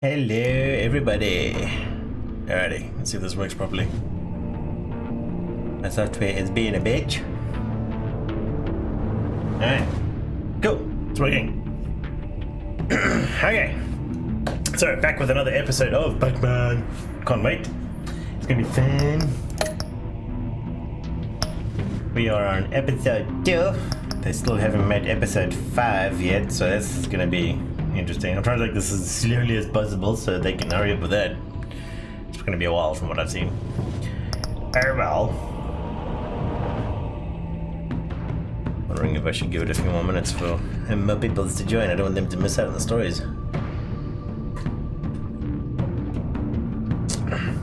Hello, everybody. Alrighty, let's see if this works properly. My software is being a bitch. Alright, cool, it's working. Okay, so back with another episode of Batman. Can't wait, it's gonna be fun. We are on episode 2. They still haven't made episode 5 yet, so that's gonna be interesting. I'm trying to take this as slowly as possible so they can hurry up with that. It's gonna be a while from what I've seen. Oh well. Wondering if I should give it a few more minutes for more people to join. I don't want them to miss out on the stories.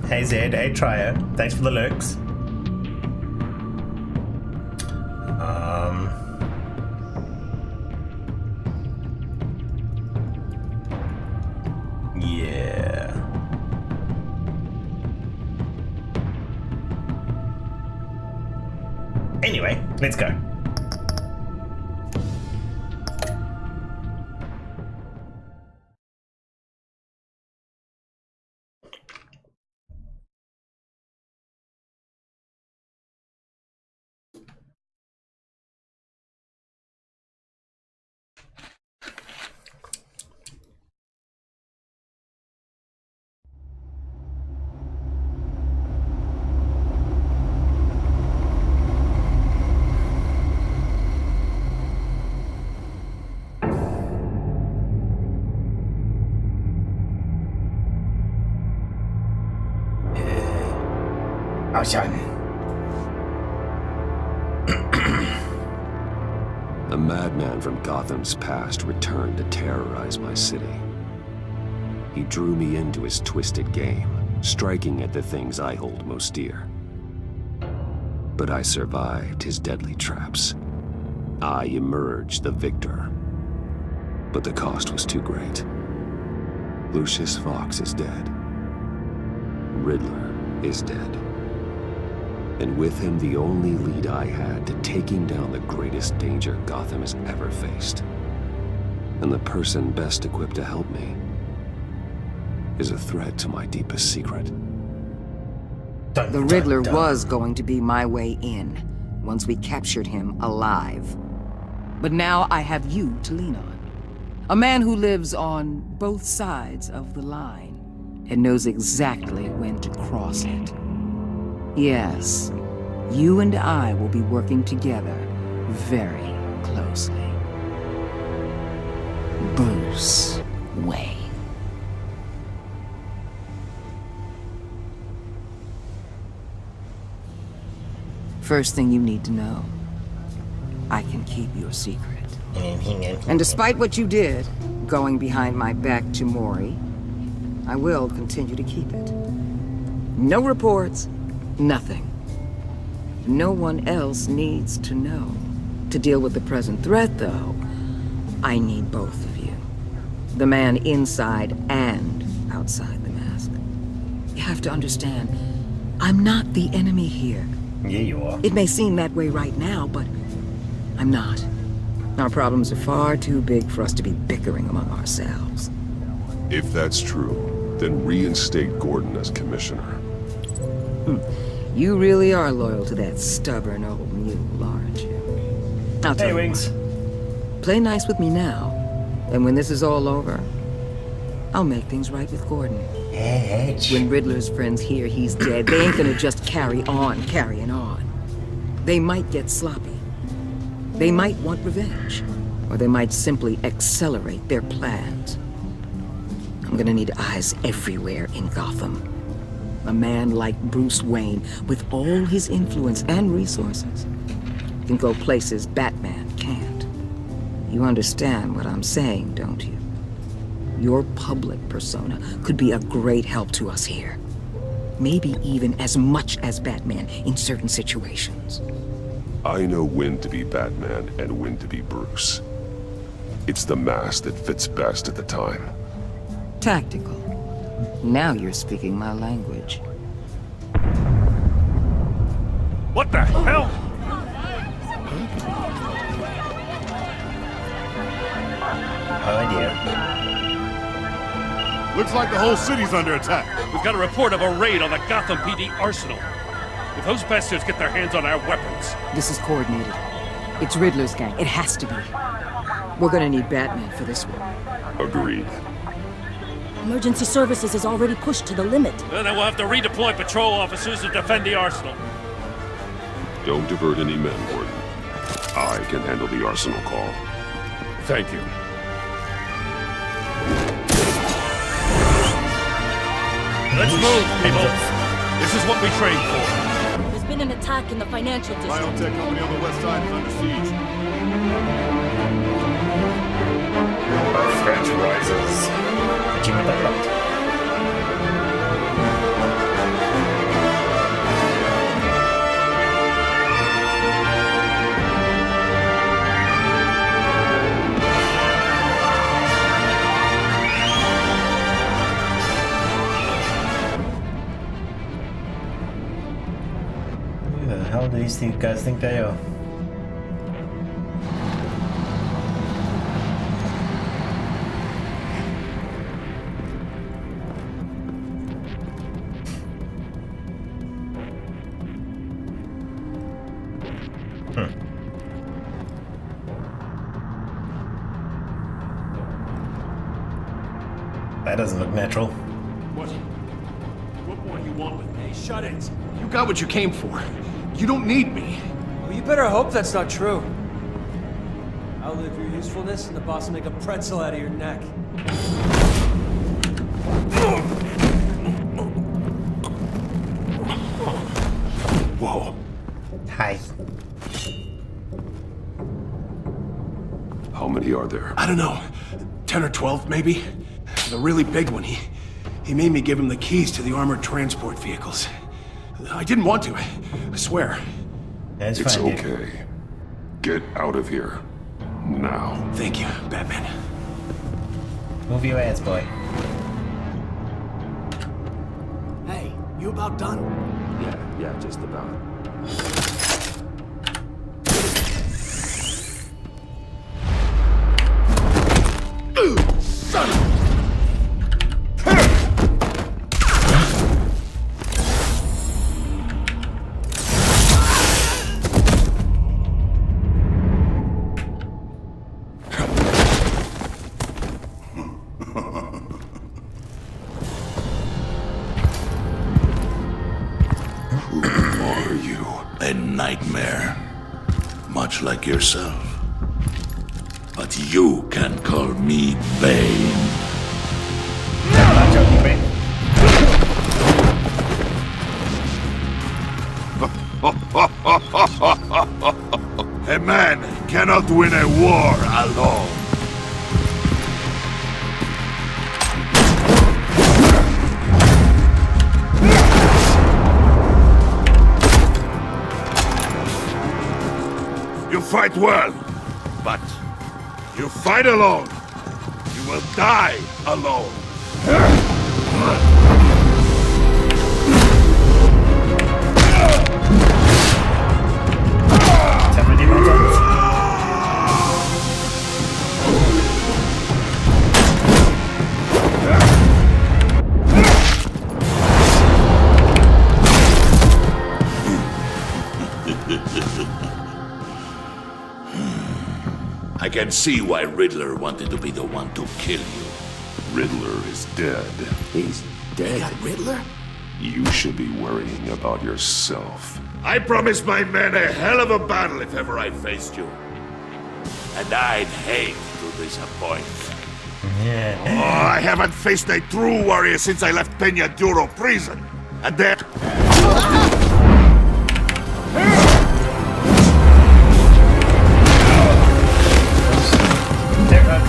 Hey Zed, hey Trier, thanks for the lurks. Yeah. Anyway, let's go. Ocean. A madman from Gotham's past returned to terrorize my city. He drew me into his twisted game, striking at the things I hold most dear. But I survived his deadly traps. I emerged the victor. But the cost was too great. Lucius Fox is dead. Riddler is dead. And with him, the only lead I had to taking down the greatest danger Gotham has ever faced. And the person best equipped to help me is a threat to my deepest secret. The Riddler was going to be my way in, once we captured him alive. But now I have you to lean on. A man who lives on both sides of the line, and knows exactly when to cross it. Yes, you and I will be working together very closely. Bruce Wayne. First thing you need to know, I can keep your secret. And despite what you did, going behind my back to Mori, I will continue to keep it. No reports. Nothing. No one else needs to know. To deal with the present threat, though, I need both of you. The man inside and outside the mask. You have to understand, I'm not the enemy here. Yeah, you are. It may seem that way right now, but I'm not. Our problems are far too big for us to be bickering among ourselves. If that's true, then reinstate Gordon as commissioner. You really are loyal to that stubborn old mule, aren't you? I'll tell Hey, you Wings. what. Play nice with me now, and when this is all over, I'll make things right with Gordon. When Riddler's friends hear he's dead, they ain't gonna just carry on carrying on. They might get sloppy. They might want revenge, or they might simply accelerate their plans. I'm gonna need eyes everywhere in Gotham. A man like Bruce Wayne, with all his influence and resources, can go places Batman can't. You understand what I'm saying, don't you? Your public persona could be a great help to us here. Maybe even as much as Batman in certain situations. I know when to be Batman and when to be Bruce. It's the mask that fits best at the time. Tactical. Now you're speaking my language. What the hell? Oh dear. Looks like the whole city's under attack. We've got a report of a raid on the Gotham PD arsenal. If those bastards get their hands on our weapons... This is coordinated. It's Riddler's gang. It has to be. We're gonna need Batman for this one. Agreed. Emergency services is already pushed to the limit. Then we'll have to redeploy patrol officers to defend the arsenal. Don't divert any men, Gordon. I can handle the arsenal call. Thank you. Let's move, people. This is what we trained for. There's been an attack in the financial district. Biotech company on the west side is under siege. Threat rises. Achievement unlocked. Who the hell do these guys think they are? That doesn't look natural. What more you want with me? Shut it. You got what you came for. You don't need me. Well, you better hope that's not true. Outlive your usefulness, and the boss will make a pretzel out of your neck. Whoa. Hi. How many are there? I don't know. 10 or 12, maybe? The really big one, he made me give him the keys to the armored transport vehicles. I didn't want to, I swear. That's It's fine, dude. okay. Get out of here. Now. Thank you, Batman. Move your ass, boy. Hey, you about done? Yeah, just about. Son of A nightmare, much like yourself. But you can call me Bane. I'm not joking, Bane. A man cannot win a war alone. You fight well, but you fight alone. You will die alone. Time to do my buttons. I can see why Riddler wanted to be the one to kill you. Riddler is dead. He's dead. Riddler? You should be worrying about yourself. I promised my men a hell of a battle if ever I faced you. And I'd hate to disappoint. Oh, I haven't faced a true warrior since I left Peña Duro prison. And then... They're up.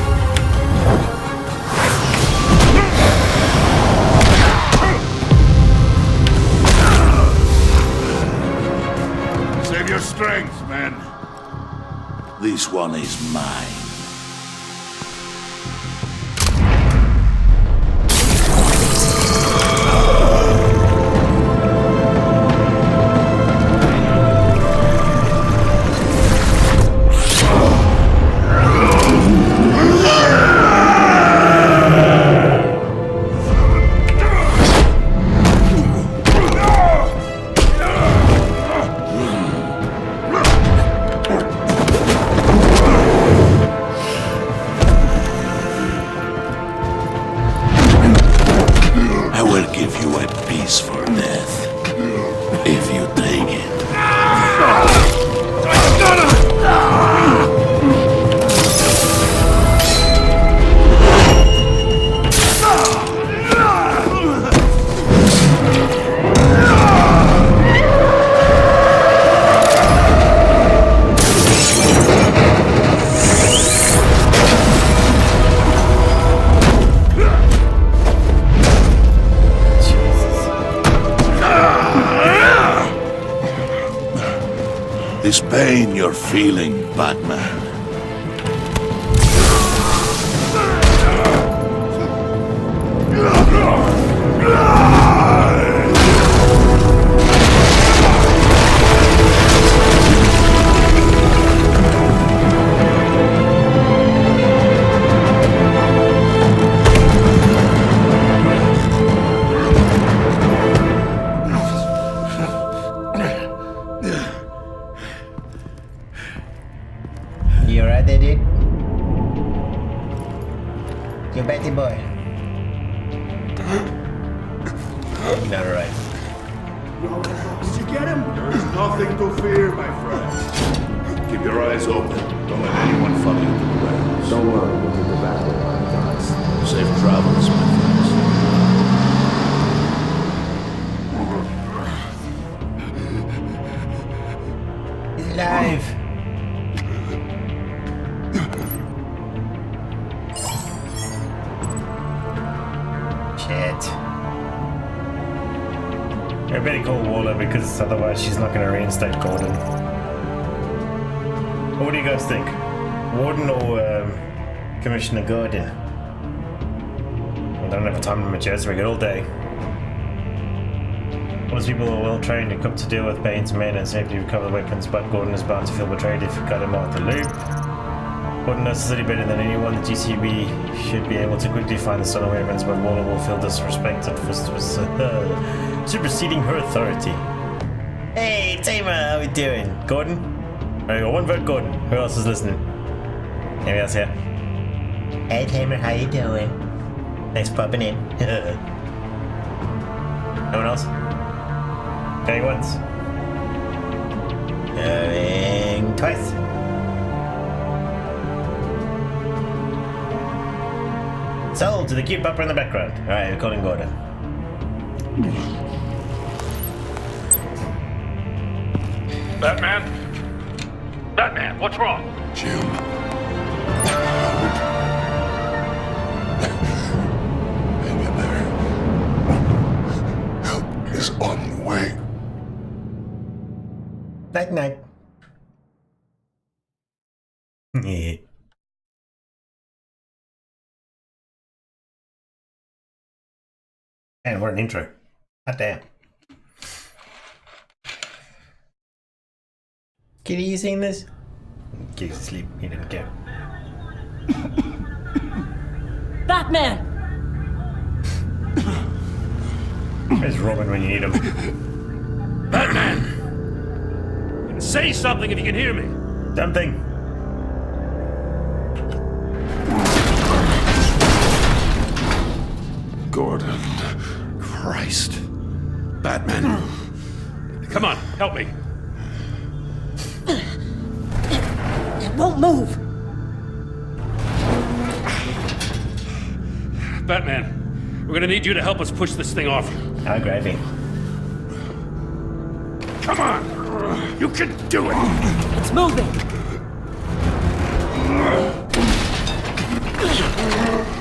Save your strength, man. This one is mine. peaceful death. If you take it. This pain you're feeling, Batman. You alright there, dude? You Betty boy? Not alright. Did you get him? There is nothing to fear, my friend. Keep your eyes open. Don't let anyone follow you to the warehouse. Don't worry, we'll get the battle line, guys. Safe travels, my friends. He's alive! Shit. I better call Waller because otherwise she's not going to reinstate Gordon. What do you guys think? Warden or Commissioner Gordon? I don't have a time limit yet, so we got all day. Most people are well trained and equipped to deal with Bane's men and safely recover weapons, but Gordon is bound to feel betrayed if you cut him off the loop. Gordon knows the city better than anyone. The GCB should be able to quickly find the stolen weapons, but Waller will feel disrespected for superseding her authority. Hey, Tamer, how we doing? Gordon? I got one vote, Gordon. Who else is listening? Anybody else here? Hey, Tamer, how you doing? Thanks for popping in. No one else? Going once? Going twice? Sold to the cute bumper in the background. Alright, we're calling Gordon. Batman? Batman, what's wrong? Jim. Hang in there. Help is on the way. Night night. Yeah. And what an intro. God damn. Kitty, you seen this? Kitty's asleep. He didn't care. Batman! Where's Robin when you need him? Batman! Say something if you can hear me. Something. Gordon. Christ. Batman. Come on, help me. It won't move! Batman, we're gonna need you to help us push this thing off. How gravy. Come on! You can do it! It's moving!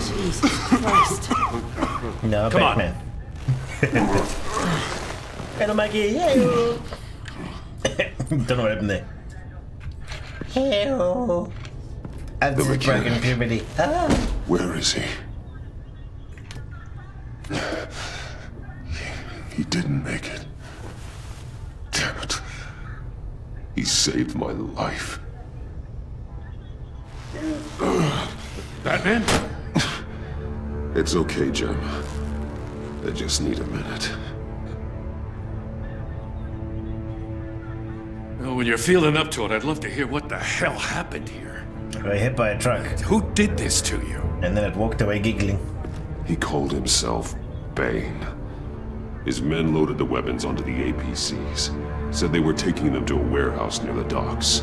Jesus Christ. No, Come on. Batman. Hello, Maggie. Hello. Don't know what happened there. Hello. I've just broken puberty. Ah. Where is he? He didn't make it. Damn it. He saved my life. Batman? It's okay, Jim. I just need a minute. Well, when you're feeling up to it, I'd love to hear what the hell happened here. I got hit by a truck, Who did this to you? and then it walked away giggling. He called himself Bane. His men loaded the weapons onto the APCs. Said they were taking them to a warehouse near the docks.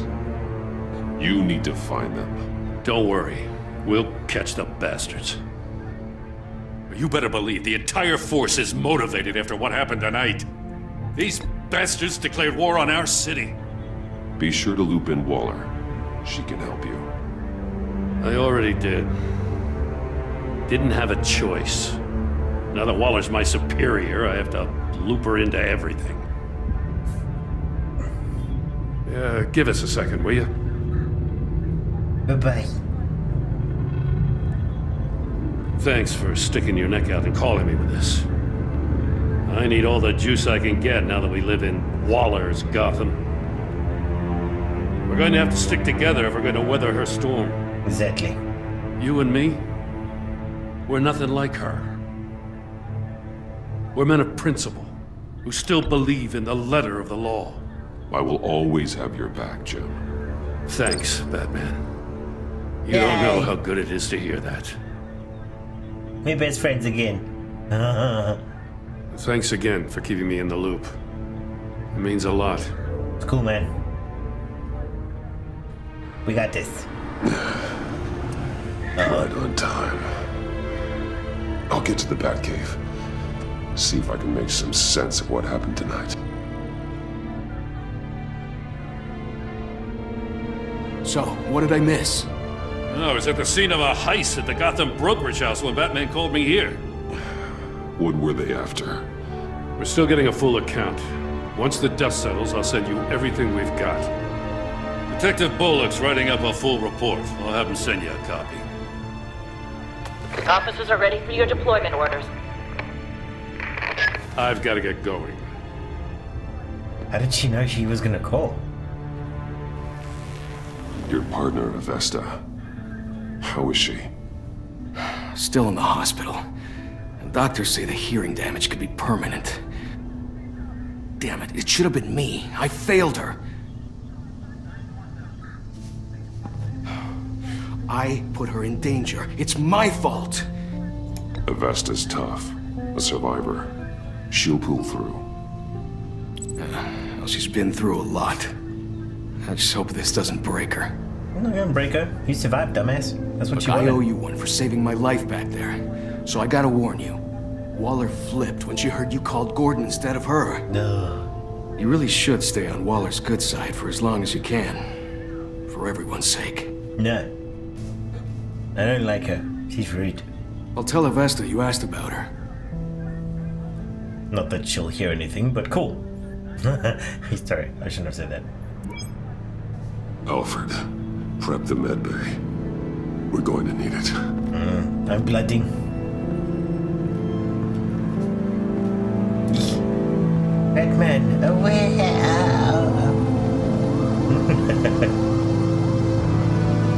You need to find them. Don't worry. We'll catch the bastards. You better believe the entire force is motivated after what happened tonight. These bastards declared war on our city. Be sure to loop in Waller. She can help you. I already did. Didn't have a choice. Now that Waller's my superior, I have to loop her into everything. Give us a second, will you? Bye-bye. Thanks for sticking your neck out and calling me with this. I need all the juice I can get now that we live in Waller's Gotham. We're going to have to stick together if we're going to weather her storm. Exactly. You and me, we're nothing like her. We're men of principle, who still believe in the letter of the law. I will always have your back, Jim. Thanks, Batman. You don't know how good it is to hear that. We're best friends again. Thanks again for keeping me in the loop. It means a lot. It's cool, man. We got this. Right on time. I'll get to the Batcave. See if I can make some sense of what happened tonight. So, what did I miss? I was at the scene of a heist at the Gotham brokerage house when Batman called me here. What were they after? We're still getting a full account. Once the dust settles, I'll send you everything we've got. Detective Bullock's writing up a full report. I'll have him send you a copy. Officers are ready for your deployment orders. I've got to get going. How did she know she was gonna call? Your partner, Avesta. How is she? Still in the hospital. And doctors say the hearing damage could be permanent. Damn it, it should have been me. I failed her. I put her in danger. It's my fault. Avesta's tough. A survivor. She'll pull through. Well, she's been through a lot. I just hope this doesn't break her. I'm not gonna break her. You survived, dumbass. That's what Look, you wanted. I owe you one for saving my life back there. So I gotta warn you. Waller flipped when she heard you called Gordon instead of her. No. You really should stay on Waller's good side for as long as you can. For everyone's sake. No. I don't like her. She's rude. I'll tell Avesta you asked about her. Not that she'll hear anything, but cool. Sorry, I shouldn't have said that. Alfred, prep the medbay. We're going to need it. I'm blooding. Batman, away!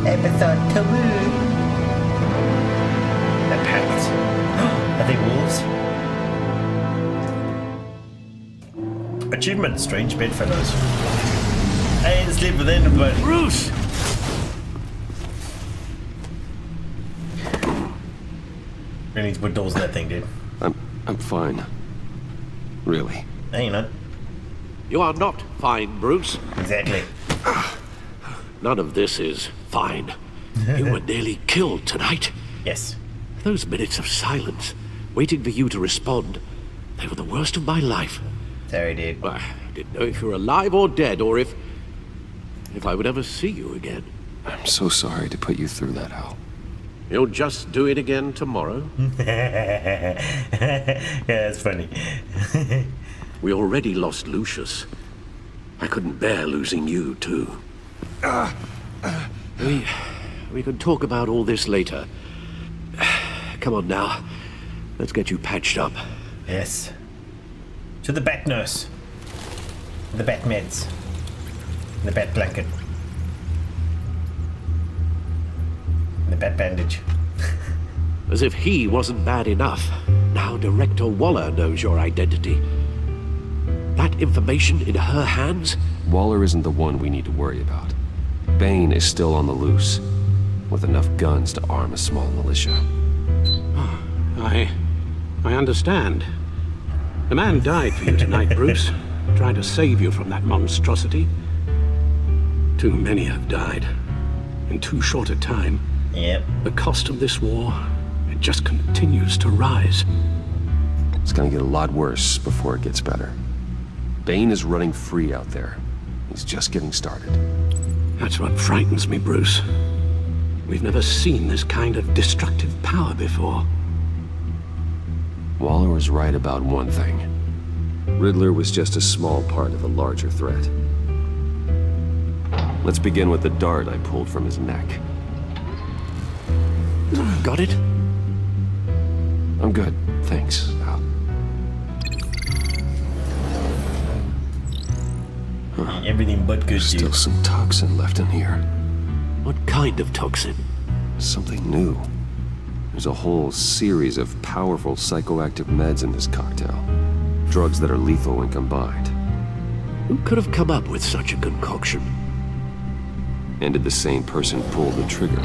Episode 2. The Pact. Are they wolves? Achievement, strange bedfellows. I ain't sleep within, but Bruce! we need to put doors in that thing, dude. I'm fine. Really. No, you're not. You are not fine, Bruce. Exactly. None of this is fine. You were nearly killed tonight. Yes. Those minutes of silence, waiting for you to respond, they were the worst of my life. Sorry, dude. I didn't know if you were alive or dead, or if I would ever see you again. I'm so sorry to put you through that, Al. You'll just do it again tomorrow. Yeah, that's funny. We already lost Lucius. I couldn't bear losing you, too. We can talk about all this later. Come on now. Let's get you patched up. Yes. To the bat nurse. The bat meds. The bat blanket. The bat bandage. As if he wasn't bad enough. Now Director Waller knows your identity. That information in her hands? Waller isn't the one we need to worry about. Bane is still on the loose, with enough guns to arm a small militia. I understand. A man died for you tonight, Bruce, trying to save you from that monstrosity. Too many have died, in too short a time. Yep. The cost of this war, it just continues to rise. It's gonna get a lot worse before it gets better. Bane is running free out there. He's just getting started. That's what frightens me, Bruce. We've never seen this kind of destructive power before. Waller was right about one thing. Riddler was just a small part of a larger threat. Let's begin with the dart I pulled from his neck. Got it? I'm good, thanks, Al. Everything but good, Still dude. some toxin left in here. What kind of toxin? Something new. There's a whole series of powerful psychoactive meds in this cocktail. Drugs that are lethal when combined. Who could have come up with such a concoction? And did the same person pull the trigger?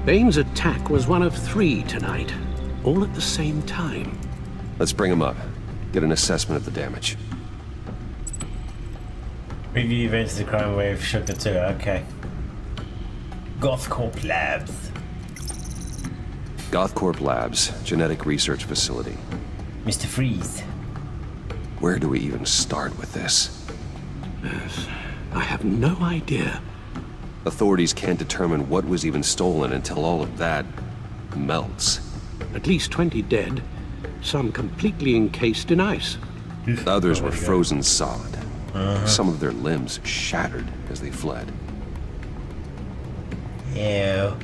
Bane's attack was one of 3 tonight, all at the same time. Let's bring him up. Get an assessment of the damage. Review events of the crime wave shook the two. Okay. Gothcorp Labs. Gothcorp Labs, genetic research facility. Mr. Freeze. Where do we even start with this? Yes, I have no idea. Authorities can't determine what was even stolen until all of that melts. At least 20 dead, some completely encased in ice. Others were frozen solid. Some of their limbs shattered as they fled. Ew.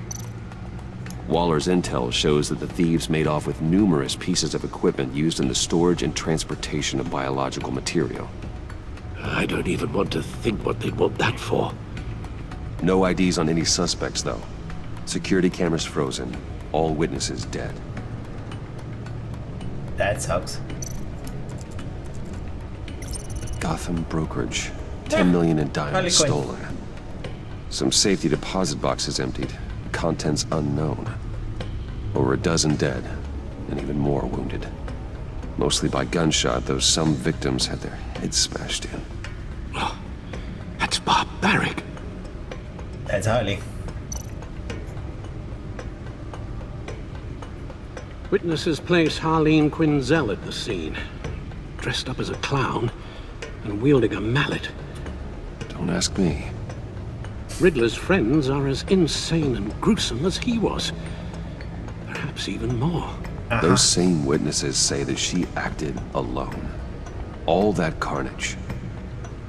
Waller's intel shows that the thieves made off with numerous pieces of equipment used in the storage and transportation of biological material. I don't even want to think what they'd want that for. No IDs on any suspects, though. Security cameras frozen. All witnesses dead. That sucks. Gotham brokerage. 10 million in diamonds Harley Quinn. stolen. Some safety deposit boxes emptied. Contents unknown. Over a dozen dead, and even more wounded. Mostly by gunshot, though some victims had their heads smashed in. Oh, that's barbaric. That's Harley. Witnesses place Harleen Quinzel at the scene, dressed up as a clown and wielding a mallet. Don't ask me. Riddler's friends are as insane and gruesome as he was. Perhaps even more. Those same witnesses say that she acted alone. All that carnage.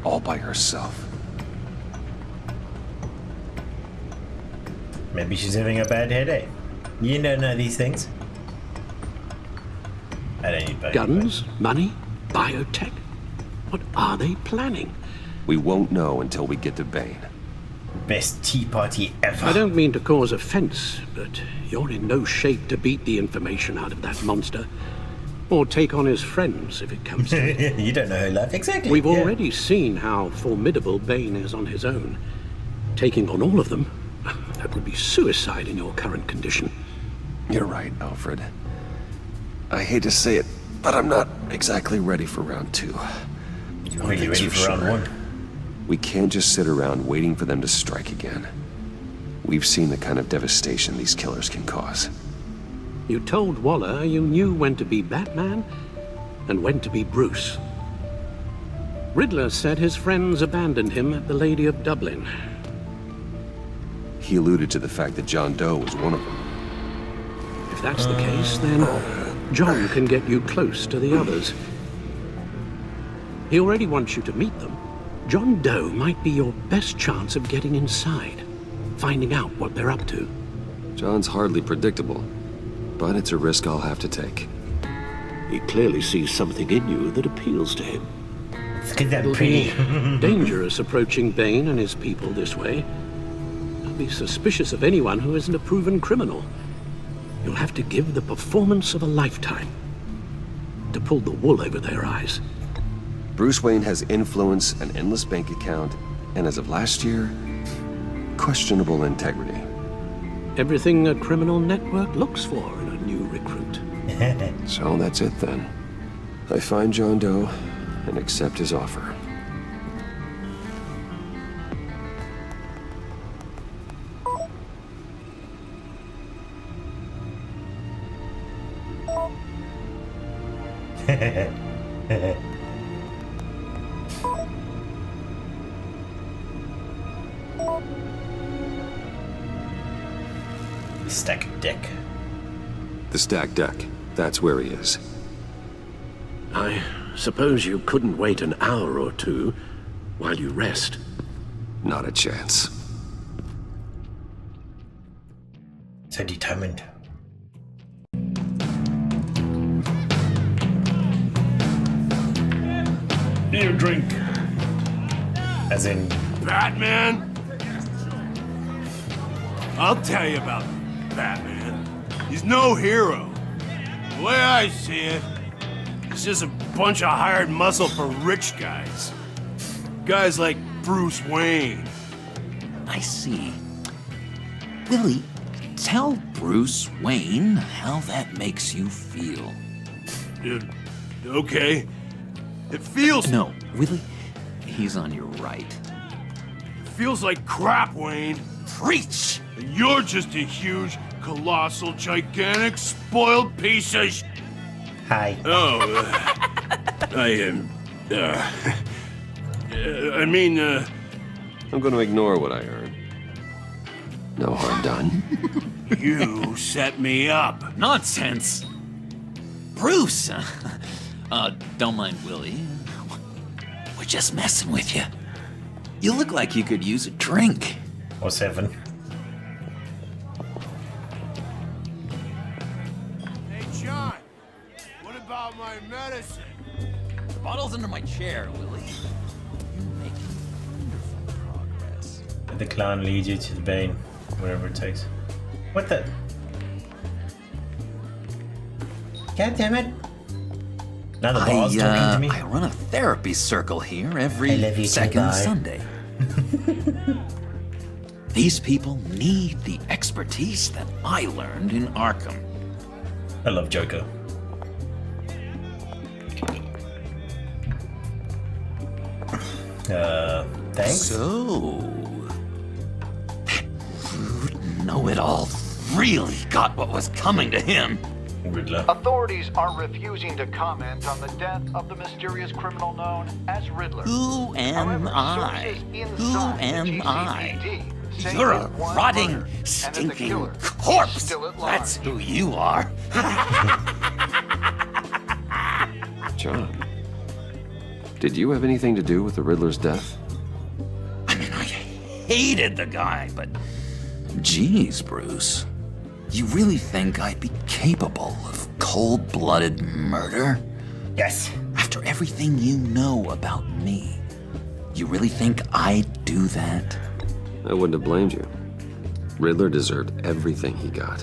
All by herself. Maybe she's having a bad headache. You don't know these things. I don't need both. Guns, money, biotech. What are they planning? We won't know until we get to Bane. Best tea party ever. I don't mean to cause offense, but you're in no shape to beat the information out of that monster. Or take on his friends if it comes to it. You don't know her life. Exactly. We've yeah. already seen how formidable Bane is on his own. Taking on all of them, that would be suicide in your current condition. You're right, Alfred. I hate to say it, but I'm not exactly ready for round 2. You're really ready for round 1. We can't just sit around waiting for them to strike again. We've seen the kind of devastation these killers can cause. You told Waller you knew when to be Batman and when to be Bruce. Riddler said his friends abandoned him at the Lady of Dublin. He alluded to the fact that John Doe was one of them. If that's the case, then John can get you close to the others. He already wants you to meet them. John Doe might be your best chance of getting inside, finding out what they're up to. John's hardly predictable, but it's a risk I'll have to take. He clearly sees something in you that appeals to him. It's because I'm It'll pretty. be dangerous approaching Bane and his people this way. I'll be suspicious of anyone who isn't a proven criminal. You'll have to give the performance of a lifetime to pull the wool over their eyes. Bruce Wayne has influence, an endless bank account, and as of last year, questionable integrity. Everything a criminal network looks for in a new recruit. So that's it then. I find John Doe and accept his offer. Stack deck. The stacked deck. That's where he is. I suppose you couldn't wait an hour or two while you rest. Not a chance. So determined. Need a drink. As in Batman? I'll tell you about Batman. He's no hero. The way I see it, he's just a bunch of hired muscle for rich guys. Guys like Bruce Wayne. I see. Willie, tell Bruce Wayne how that makes you feel. Okay. It feels... No, Willie, he's on your right. It feels like crap, Wayne. Preach! And you're just a huge, colossal, gigantic, spoiled piece of hi. Oh, I'm going to ignore what I heard. No harm done. You set me up. Nonsense! Bruce! Don't mind Willie. We're just messing with you. You look like you could use a drink. Or 7. Hey, John. What about my medicine? The bottle's under my chair, Willie. You're making wonderful progress. The clan leads you to the Bane. Whatever it takes. What the? God damn it. Now the boss talking to me. I run a therapy circle here I every love you too, second bye. Sunday. These people need the expertise that I learned in Arkham. I love Joker. Thanks. So, that rude know-it-all really got what was coming to him. Riddler. Authorities are refusing to comment on the death of the mysterious criminal known as Riddler. Who am However, I? sources Who inside am the I? GCPD say You're a that one rotting, murdered and that the stinking killer is corpse. still at large. That's who you are. John, did you have anything to do with the Riddler's death? I mean, I hated the guy, but geez, Bruce. You really think I'd be capable of cold-blooded murder? Yes. After everything you know about me, you really think I'd do that? I wouldn't have blamed you. Riddler deserved everything he got.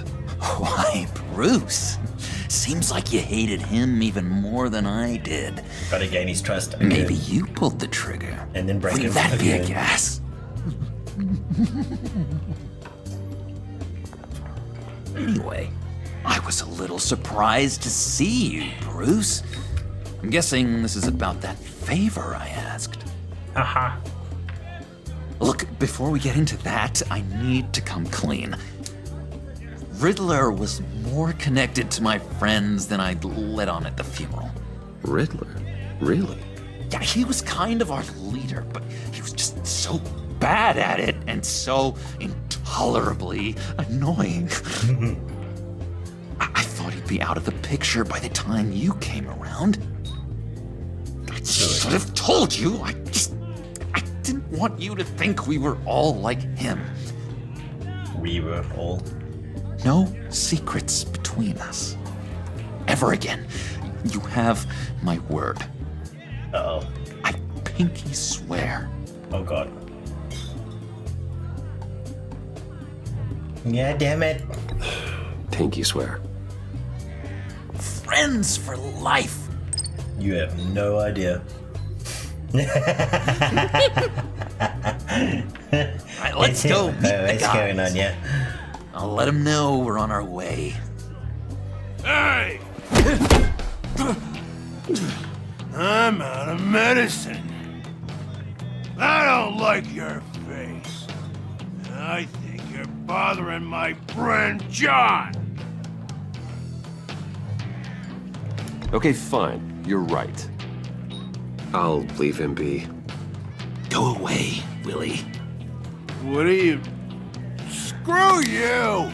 Why, Bruce? Seems like you hated him even more than I did. Gotta gain his trust. Okay. Maybe you pulled the trigger. And then break Would him. that be a again. guess? Anyway, I was a little surprised to see you, Bruce. I'm guessing this is about that favor I asked. Haha. Look, before we get into that, I need to come clean. Riddler was more connected to my friends than I'd let on at the funeral. Riddler? Really? Yeah, he was kind of our leader, but he was just so bad at it and so intolerably annoying. I thought he'd be out of the picture by the time you came around. I should have told you. I didn't want you to think we were all like him. We were all. No secrets between us. Ever again. You have my word. Uh-oh. I pinky swear. Oh god. Yeah, damn it. Pinky swear. Friends for life. You have no idea. All right, let's go meet the What's guys. going on, yeah? I'll let him know we're on our way. Hey! I'm out of medicine. I don't like your face. I think you're bothering my friend John. Okay, fine. You're right. I'll leave him be. Go away, Willie. What are you... Screw you!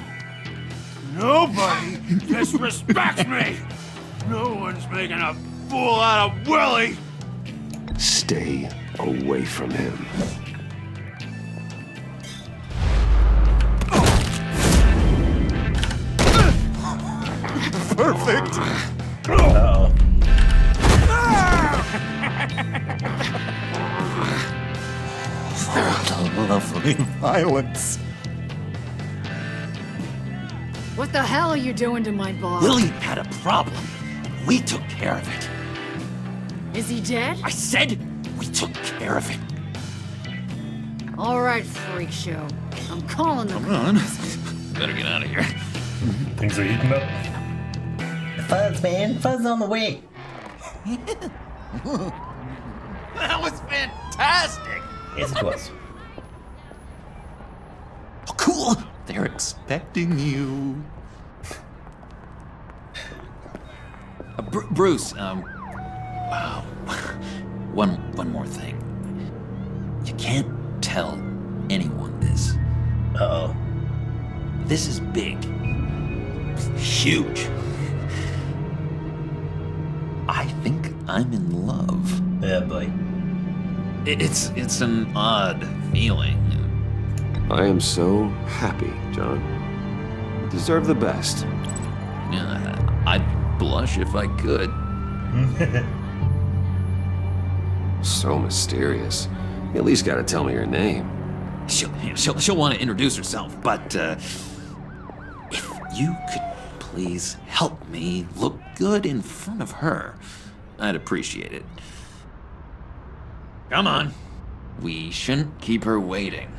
Nobody disrespects me! No one's making a fool out of Willie! Stay away from him. Perfect! Uh-oh. Lovely violence. What the hell are you doing to my bar? Willie had a problem. We took care of it. Is he dead? I said we took care of it. All right, freak show. I'm calling them. Come on. Better get out of here. Things are heating up. Fuzz, man. Fuzz on the way. That was fantastic. Yes, it was. Oh, cool. They're expecting you. Bruce, wow. One more thing. You can't tell anyone this. Uh-oh. This is big. Huge. I think I'm in love. Yeah, boy. It's an odd feeling. I am so happy, John. You deserve the best. Yeah, I'd blush if I could. So mysterious. You at least gotta tell me your name. She'll want to introduce herself, but if you could please help me look good in front of her, I'd appreciate it. Come on. We shouldn't keep her waiting.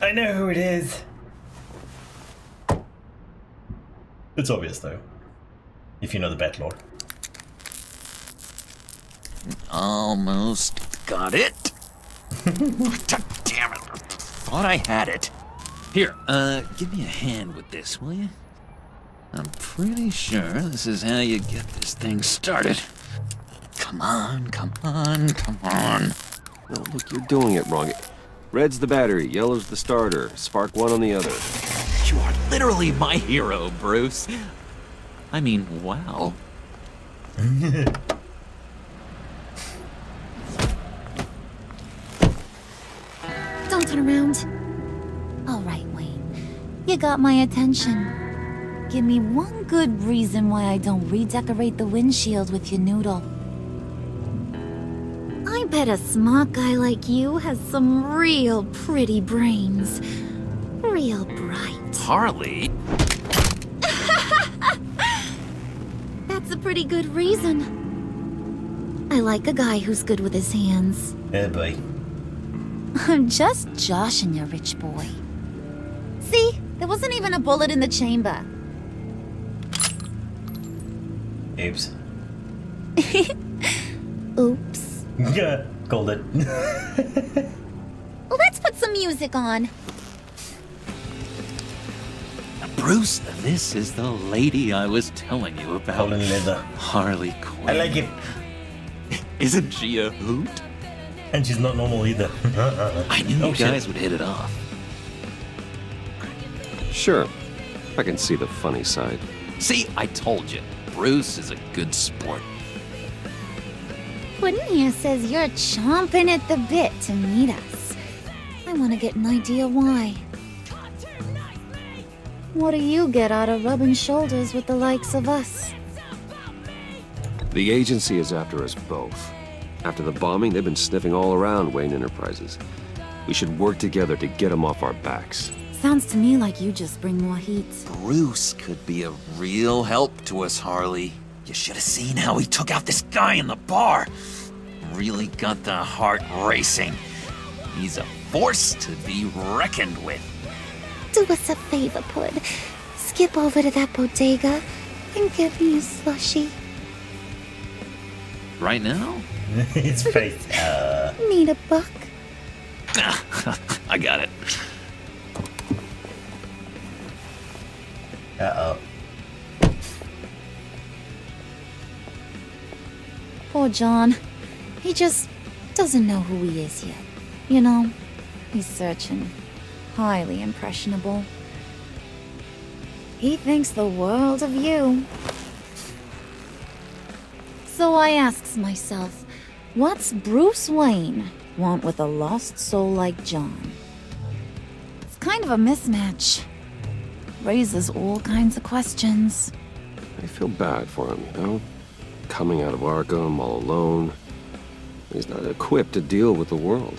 I know who it is. It's obvious, though. If you know the Bat Lord. Almost got it. Damn it. Thought I had it. Here, give me a hand with this, will you? I'm pretty sure this is how you get this thing started. Come on, come on, come on. No, look, you're doing it wrong. Red's the battery, yellow's the starter, spark one on the other. You are literally my hero, Bruce. I mean, wow. Don't turn around. All right, Wayne. You got my attention. Give me one good reason why I don't redecorate the windshield with your noodle. I bet a smart guy like you has some real pretty brains. Real bright. Harley? That's a pretty good reason. I like a guy who's good with his hands. Yeah, boy. I'm just joshing you, rich boy. See? There wasn't even a bullet in the chamber. Oops. Oops. Yeah, called it. Let's put some music on. Bruce, this is the lady I was telling you about. Holland leather. Harley Quinn. I like it. Isn't she a hoot? And she's not normal either. I knew you guys would hit it off. Sure. I can see the funny side. See, I told you. Bruce is a good sport. Puddin' here says you're chomping at the bit to meet us. I want to get an idea why. What do you get out of rubbing shoulders with the likes of us? The agency is after us both. After the bombing, they've been sniffing all around Wayne Enterprises. We should work together to get them off our backs. Sounds to me like you just bring more heat. Bruce could be a real help to us, Harley. You should have seen how he took out this guy in the bar. Really got the heart racing. He's a force to be reckoned with. Do us a favor, Pud. Skip over to that bodega. and get me a slushie? Right now? His face. Need a buck? I got it. Uh-oh. Poor John. He just doesn't know who he is yet. You know, he's searching. Highly impressionable. He thinks the world of you. So I asks myself, what's Bruce Wayne want with a lost soul like John? It's kind of a mismatch. Raises all kinds of questions. I feel bad for him, you know? Coming out of Arkham all alone. He's not equipped to deal with the world.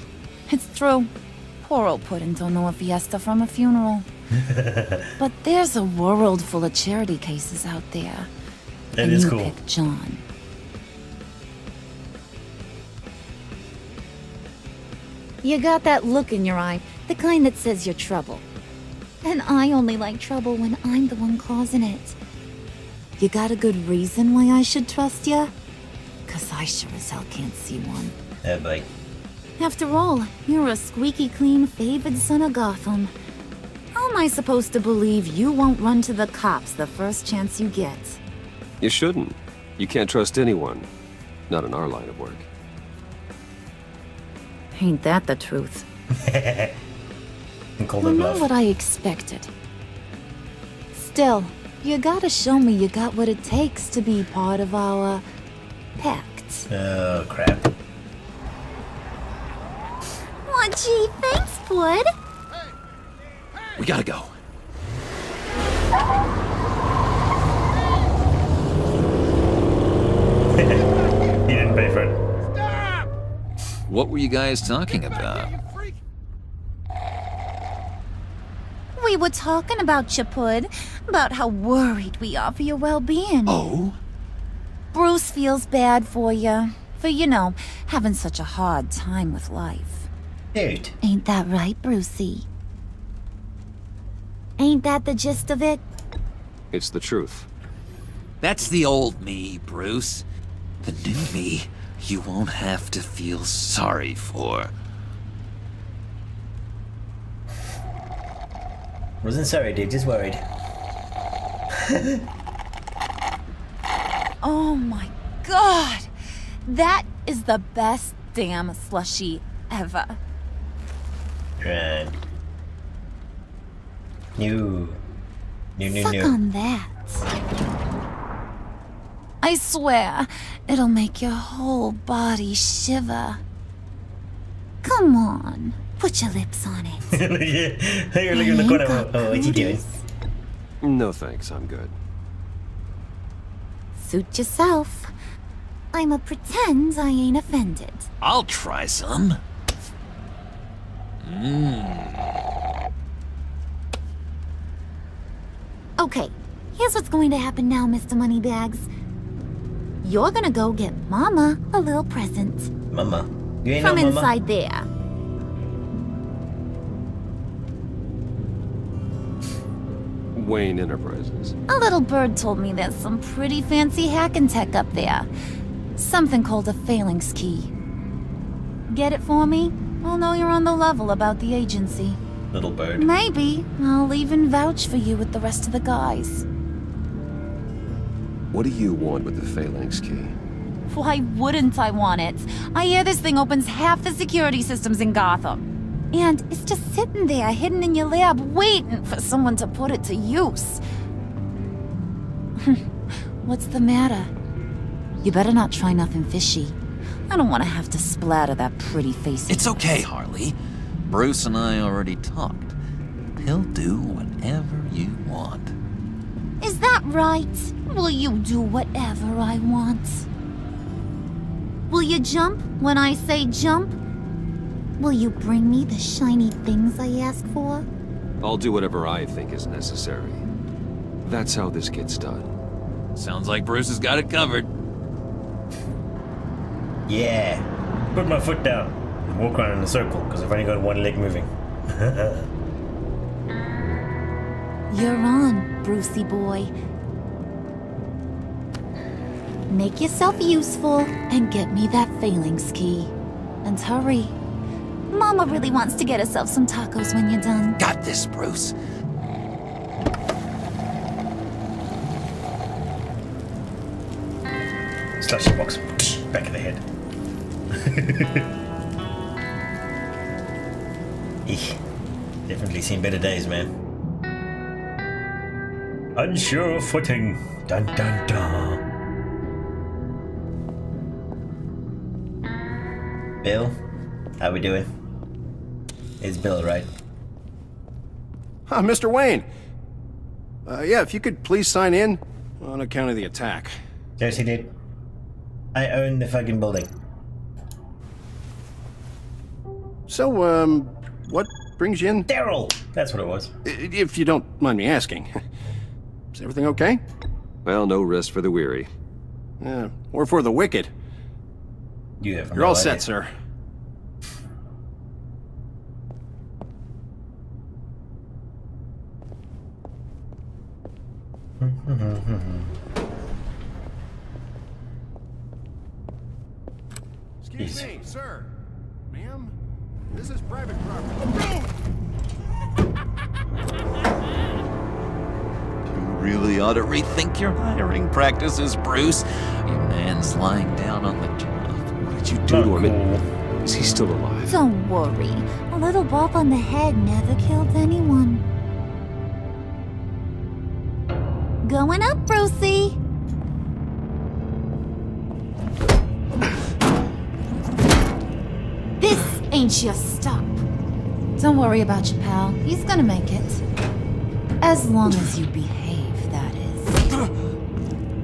It's true. Poor old Puddin' don't know a fiesta from a funeral. But there's a world full of charity cases out there. That is cool. Pick John. You got that look in your eye, the kind that says you're trouble. And I only like trouble when I'm the one causing it. You got a good reason why I should trust you? 'Cause I sure as hell can't see one. Yeah, like. After all, you're a squeaky clean favored son of Gotham. How am I supposed to believe you won't run to the cops the first chance you get? You shouldn't. You can't trust anyone. Not in our line of work. Ain't that the truth? Call Well, it not bluff. what I expected. Still, you gotta show me you got what it takes to be part of our pact. Oh, crap. Aw, gee, thanks, Bud. We gotta go. He didn't pay for it. What were you guys talking about? We were talking about you, Pud. About how worried we are for your well-being. Oh? Bruce feels bad for you. For, you know, having such a hard time with life. Dude. Ain't that right, Brucey? Ain't that the gist of it? It's the truth. That's the old me, Bruce. The new me you won't have to feel sorry for. Wasn't sorry, dude. Just worried. Oh my god! That is the best damn slushie ever. Right. New. Suck on that. I swear, it'll make your whole body shiver. Come on, put your lips on it. You're looking in the corner. Oh, what you doing? No thanks, I'm good. Suit yourself. I'ma pretend I ain't offended. I'll try some. Okay, here's what's going to happen now, Mr. Moneybags. You're gonna go get Mama a little present. Mama. You ain't From no mama? inside there. Wayne Enterprises. A little bird told me there's some pretty fancy hacking tech up there. Something called a phalanx key. Get it for me? I'll know you're on the level about the agency. Little bird. Maybe I'll even vouch for you with the rest of the guys. What do you want with the phalanx key? Why wouldn't I want it? I hear this thing opens half the security systems in Gotham. And it's just sitting there, hidden in your lab, waiting for someone to put it to use. What's the matter? You better not try nothing fishy. I don't want to have to splatter that pretty face. It's okay, Harley. Bruce and I already talked. He'll do whatever you want. Is that right? Will you do whatever I want? Will you jump when I say jump? Will you bring me the shiny things I ask for? I'll do whatever I think is necessary. That's how this gets done. Sounds like Bruce has got it covered. Yeah. Put my foot down. Walk around in a circle, because I've only got one leg moving. You're on, Brucey boy. Make yourself useful and get me that phalanx key. And hurry. Mama really wants to get herself some tacos when you're done. Got this, Bruce. Slushy box. Back of the head. Eek. Definitely seen better days, man. Unsure footing. Dun dun dun. Bill, how we doing? It's Bill, right? Mr. Wayne. Yeah, if you could please sign in on account of the attack. Yes, he did. I own the fucking building. So, what brings you in? Daryl! That's what it was. If you don't mind me asking. Is everything okay? Well, no rest for the weary. Or for the wicked. You're all set, sir. Excuse me, sir. Ma'am, this is private property. You really ought to rethink your hiring practices, Bruce. Your man's lying down on the job. What did you do to him? Is he still alive? Don't worry. A little bump on the head never killed anyone. Going up, Brucey. This ain't your stop. Don't worry about your pal. He's gonna make it. As long as you behave, that is.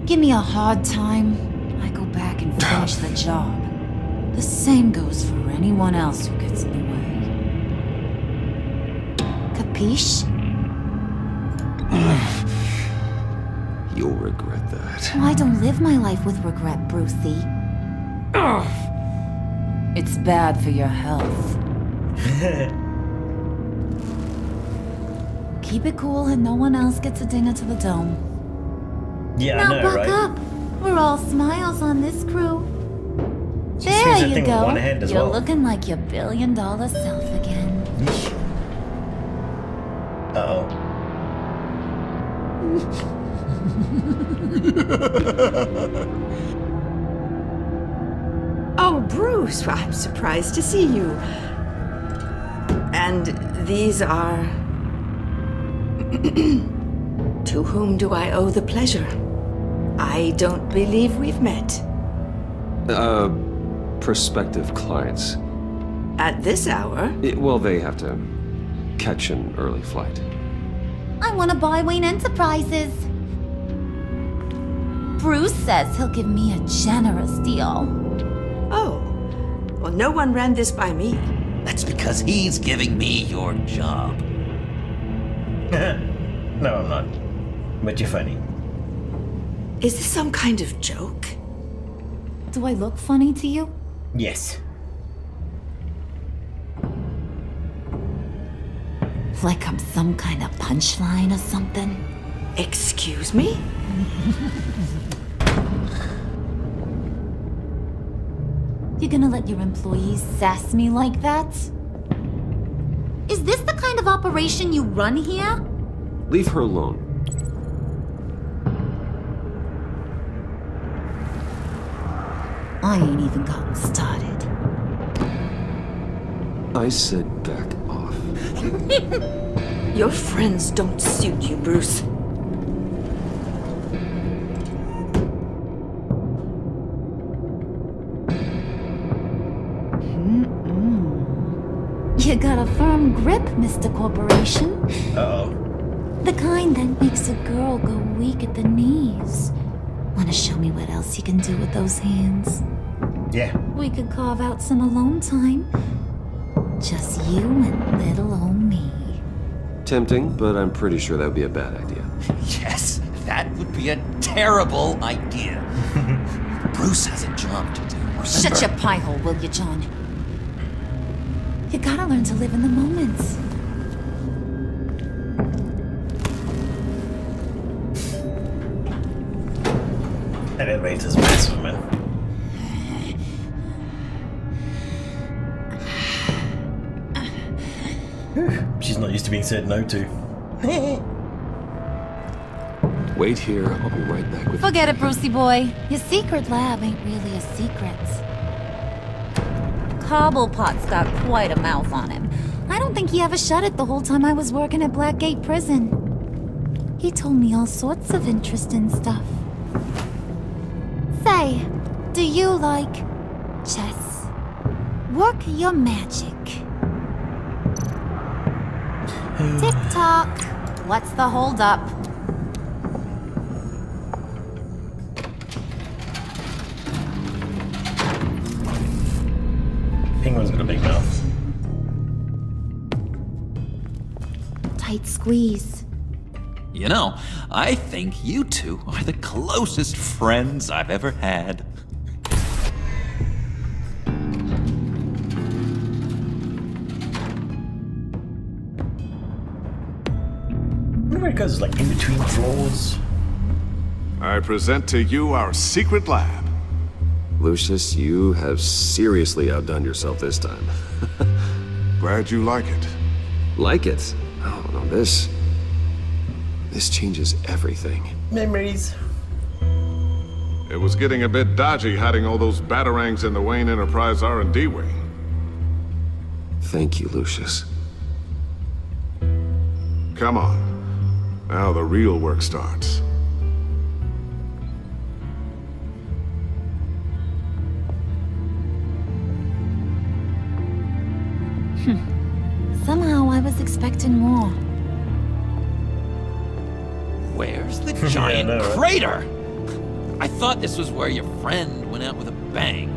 Give me a hard time, I go back and finish the job. The same goes for anyone else who gets in the way. Capiche? You'll regret that. Oh, I don't live my life with regret, Brucey. It's bad for your health. Keep it cool and no one else gets a dinner to the dome. Yeah, now I know, buck right? up. We're all smiles on this crew. She swings that There you thing with go. one hand as You're well. looking like your billion-dollar self again. Uh-oh. Oh, Bruce, I'm surprised to see you. And these are... To whom do I owe the pleasure? I don't believe we've met. Prospective clients. At this hour? Well, they have to catch an early flight. I want to buy Wayne Enterprises. Bruce says he'll give me a generous deal. Oh, well, no one ran this by me. That's because he's giving me your job. No, I'm not. But you're funny. Is this some kind of joke? Do I look funny to you? Yes. Like I'm some kind of punchline or something? Excuse me? You gonna let your employees sass me like that? Is this the kind of operation you run here? Leave her alone. I ain't even gotten started. I said back off. Your friends don't suit you, Bruce. You got a firm grip, Mr. Corporation. Uh-oh. The kind that makes a girl go weak at the knees. Wanna show me what else you can do with those hands? Yeah. We could carve out some alone time. Just you and little old me. Tempting, but I'm pretty sure that would be a bad idea. Yes, that would be a terrible idea. Bruce has a job to do. Remember? Shut your pie hole, will you, John? You gotta learn to live in the moment. That elevator's massive, man. She's not used to being said no to. Wait here, I'll be right back with Forget it, Brucey boy. Your secret lab ain't really a secret. Cobblepot's got quite a mouth on him. I don't think he ever shut it the whole time I was working at Blackgate Prison. He told me all sorts of interesting stuff. Say, do you like chess? Work your magic. Tick-tock. What's the holdup? Penguin's got a big mouth. Tight squeeze. You know, I think you two are the closest friends I've ever had. Where it goes, like in between floors. I present to you our secret lab. Lucius, you have seriously outdone yourself this time. Glad you like it. Like it? Oh, no, this changes everything. Memories. It was getting a bit dodgy hiding all those batarangs in the Wayne Enterprise R&D wing. Thank you, Lucius. Come on. Now the real work starts. Somehow I was expecting more. Where's the giant crater? I thought this was where your friend went out with a bang.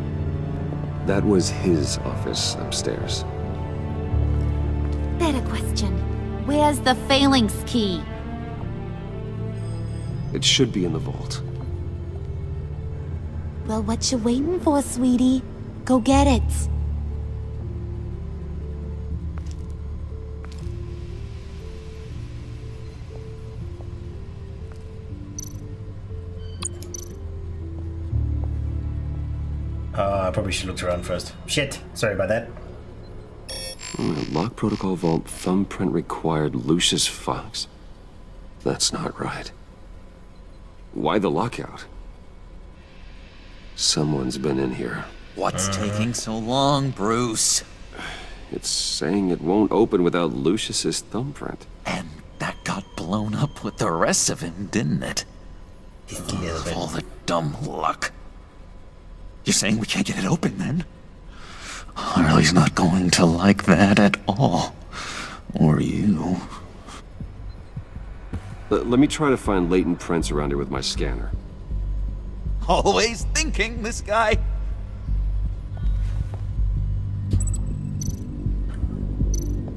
That was his office upstairs. Better question. Where's the phalanx key? It should be in the vault. Well, what you waiting for, sweetie? Go get it. I probably should look around first. Shit, sorry about that. Lock protocol vault thumbprint required Lucius Fox. That's not right. Why the lockout? Someone's been in here. What's taking so long, Bruce? It's saying it won't open without Lucius's thumbprint. And that got blown up with the rest of him, didn't it? All the dumb luck. You're saying we can't get it open, then? Harley's not going to like that at all. Or you. Let me try to find latent prints around here with my scanner. Always thinking, this guy.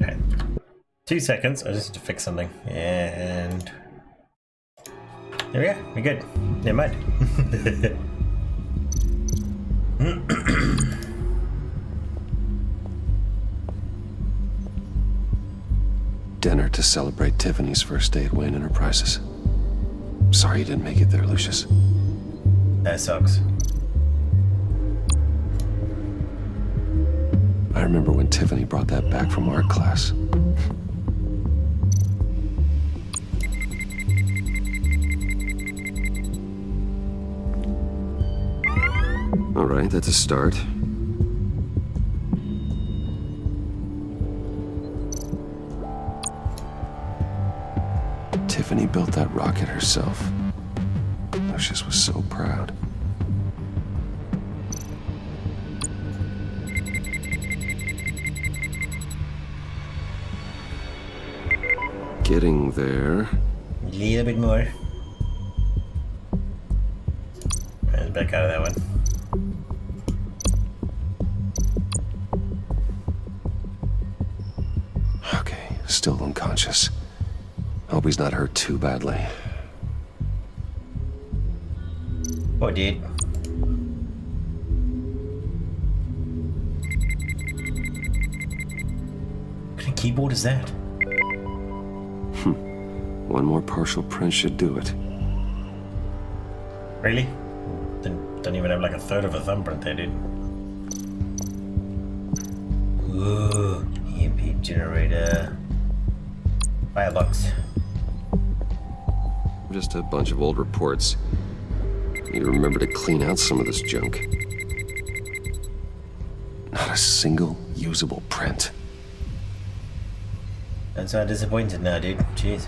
Okay. 2 seconds, I just need to fix something. And... there we go, we're good. Never mind. Dinner to celebrate Tiffany's first day at Wayne Enterprises. Sorry you didn't make it there, Lucius. That sucks. I remember when Tiffany brought that back from art class. All right, that's a start. Tiffany built that rocket herself. Lucius was so proud. Getting there. A little bit more. And back out of that one. Okay, still unconscious. Hope he's not hurt too badly. Poor dude. What kind of keyboard is that? One more partial print should do it. Really? Don't even have like a third of a thumbprint there, dude. Ooh, EMP generator. Firebox. Just a bunch of old reports. Need to remember to clean out some of this junk. Not a single usable print. I'm so disappointed now, dude. Jeez.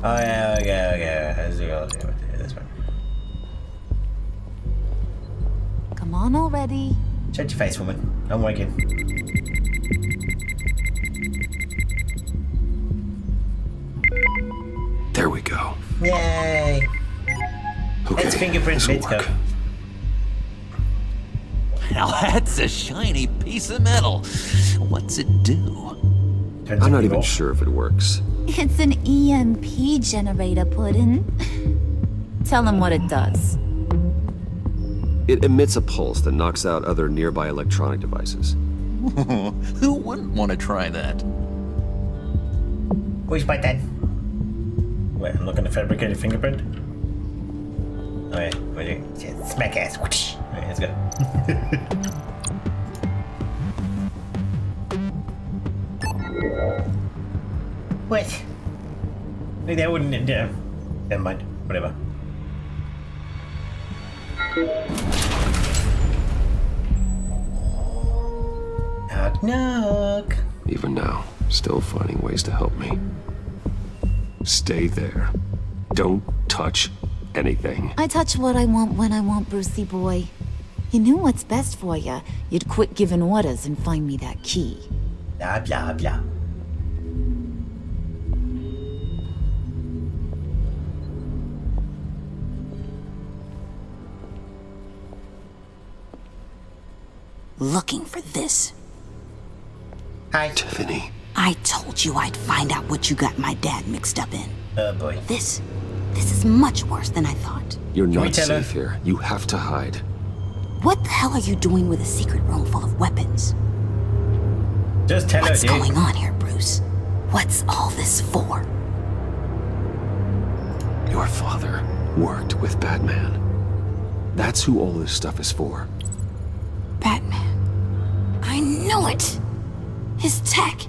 Oh yeah, okay. Let's do this one. Come on already. Shut your face, woman. I'm working. There we go. Yay! Okay, It's fingerprint. this'll Let's go. work. Now that's a shiny piece of metal. What's it do? I'm not even sure if it works. It's an EMP generator, Puddin'. Tell him what it does. It emits a pulse that knocks out other nearby electronic devices. Who wouldn't want to try that? Where's my dad? Wait, I'm looking to fabricate a fingerprint. Oh yeah, wait, smack ass. Whoosh. Alright, let's go. What? Like that wouldn't. Never mind. Whatever. Knock, knock. Even now, still finding ways to help me. Stay there. Don't touch anything. I touch what I want when I want, Brucey boy. You knew what's best for you. You'd quit giving orders and find me that key. Blah, blah, blah. Looking for this. Hi. Tiffany. I told you I'd find out what you got my dad mixed up in. Oh boy. This is much worse than I thought. You're we not tell her? safe here. You have to hide. What the hell are you doing with a secret room full of weapons? Just tell What's her, dude. going on here, Bruce? What's all this for? Your father worked with Batman. That's who all this stuff is for. Batman. I knew it! His tech.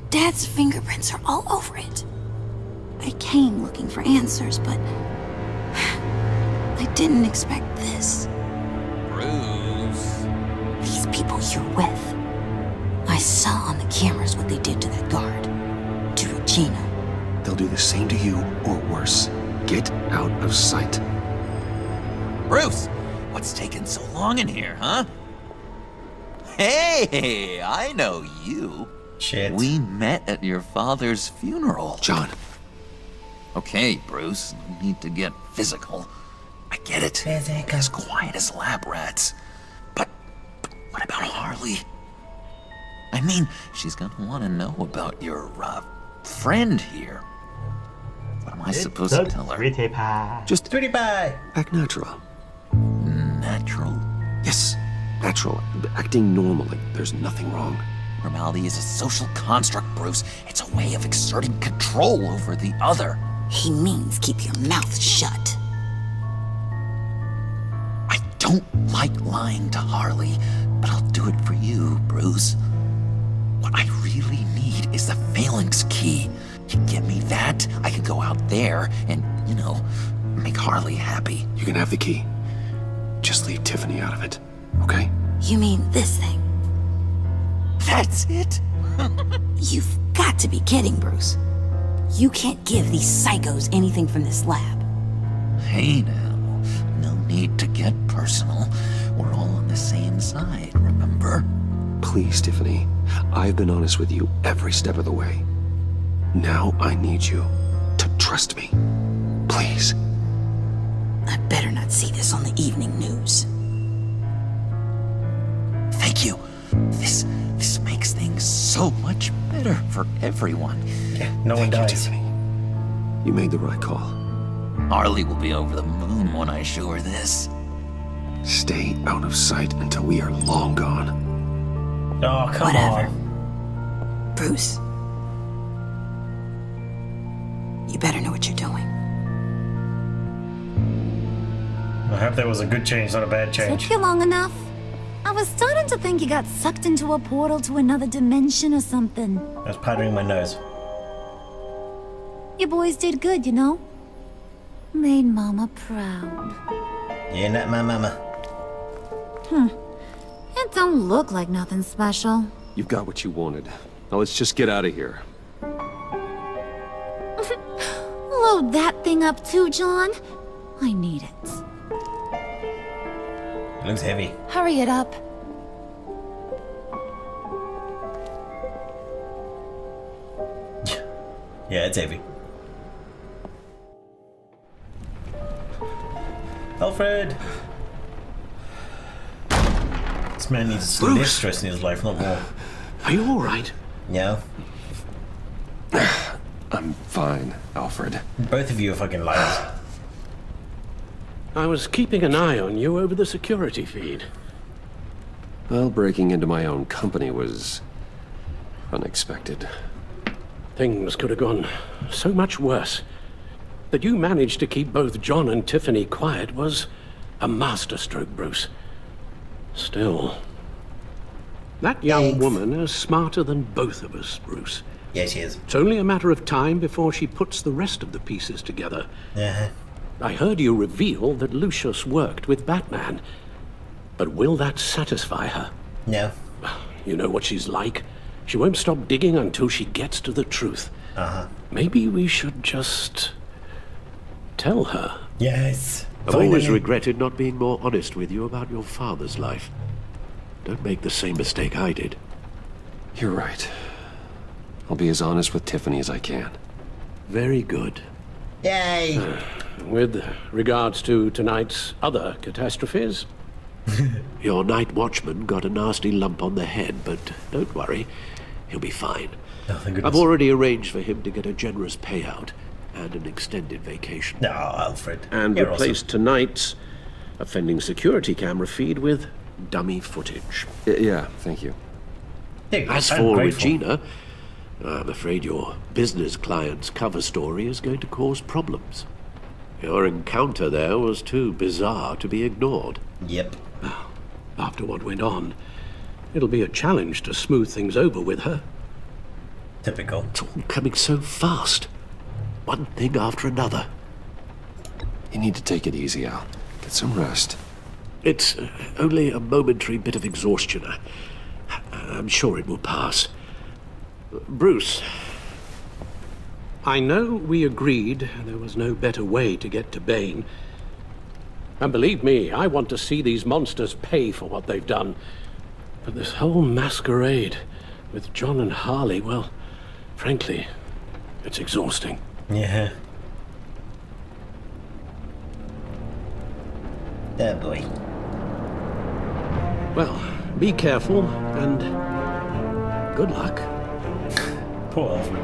Dad's fingerprints are all over it. I came looking for answers, but I didn't expect this. Bruce. These people you're with. I saw on the cameras what they did to that guard. To Regina. They'll do the same to you, or worse. Get out of sight. Bruce, what's taking so long in here, huh? Hey, I know you. Shit. We met at your father's funeral. John. Okay, Bruce, no need to get physical. I get it. Physical. As quiet as lab rats. But what about Harley? I mean, she's gonna want to know about your, friend here. What am I supposed to tell her? Just Sweetie pie. act natural. Natural? Yes, natural. Acting normally. There's nothing wrong. Normality is a social construct, Bruce. It's a way of exerting control over the other. He means keep your mouth shut. I don't like lying to Harley, but I'll do it for you, Bruce. What I really need is the phalanx key. You get me that, I can go out there and, make Harley happy. You can have the key. Just leave Tiffany out of it, okay? You mean this thing? That's it? You've got to be kidding, Bruce. You can't give these psychos anything from this lab. Hey now, no need to get personal. We're all on the same side, remember? Please, Tiffany. I've been honest with you every step of the way. Now I need you to trust me. Please. I better not see this on the evening news. Thank you. This makes things so much better for everyone. Yeah, no one Thank you, dies. Tiffany. You made the right call. Harley will be over the moon when I show her this. Stay out of sight until we are long gone. Oh, come Whatever. on. Bruce. You better know what you're doing. I hope that was a good change, not a bad change. Took you long enough? I was starting to think you got sucked into a portal to another dimension or something. I was powdering my nose. You boys did good, you know? Made Mama proud. You're not my mama. It don't look like nothing special. You've got what you wanted. Now let's just get out of here. Load that thing up too, John. I need it. It looks heavy. Hurry it up. Yeah, it's heavy. Alfred! This man needs less stress in his life, not more. Are you alright? Yeah. I'm fine, Alfred. Both of you are fucking liars. I was keeping an eye on you over the security feed. Well, breaking into my own company was unexpected. Things could have gone so much worse. That you managed to keep both John and Tiffany quiet was a masterstroke, Bruce. Still, that young woman is smarter than both of us, Bruce. Yes, she is. It's only a matter of time before she puts the rest of the pieces together. Uh-huh. I heard you reveal that Lucius worked with Batman. But will that satisfy her? No. You know what she's like. She won't stop digging until she gets to the truth. Uh-huh. Maybe we should just tell her. Yes. I've always regretted not being more honest with you about your father's life. Don't make the same mistake I did. You're right. I'll be as honest with Tiffany as I can. Very good. Yay! With regards to tonight's other catastrophes, your night watchman got a nasty lump on the head, but don't worry, he'll be fine. Oh, thank goodness. I've already arranged for him to get a generous payout and an extended vacation. No, Alfred. And You're replace awesome. tonight's offending security camera feed with dummy footage. Yeah, thank you. As I'm for grateful. Regina, I'm afraid your business client's cover story is going to cause problems. Your encounter there was too bizarre to be ignored. Yep. After what went on, it'll be a challenge to smooth things over with her. Typical. It's all coming so fast. One thing after another. You need to take it easy, Al. Get some rest. It's only a momentary bit of exhaustion. I'm sure it will pass. Bruce, I know we agreed there was no better way to get to Bane. And believe me, I want to see these monsters pay for what they've done. But this whole masquerade with John and Harley, well, frankly, it's exhausting. Yeah. Oh boy. Well, be careful and good luck. Poor Alfred.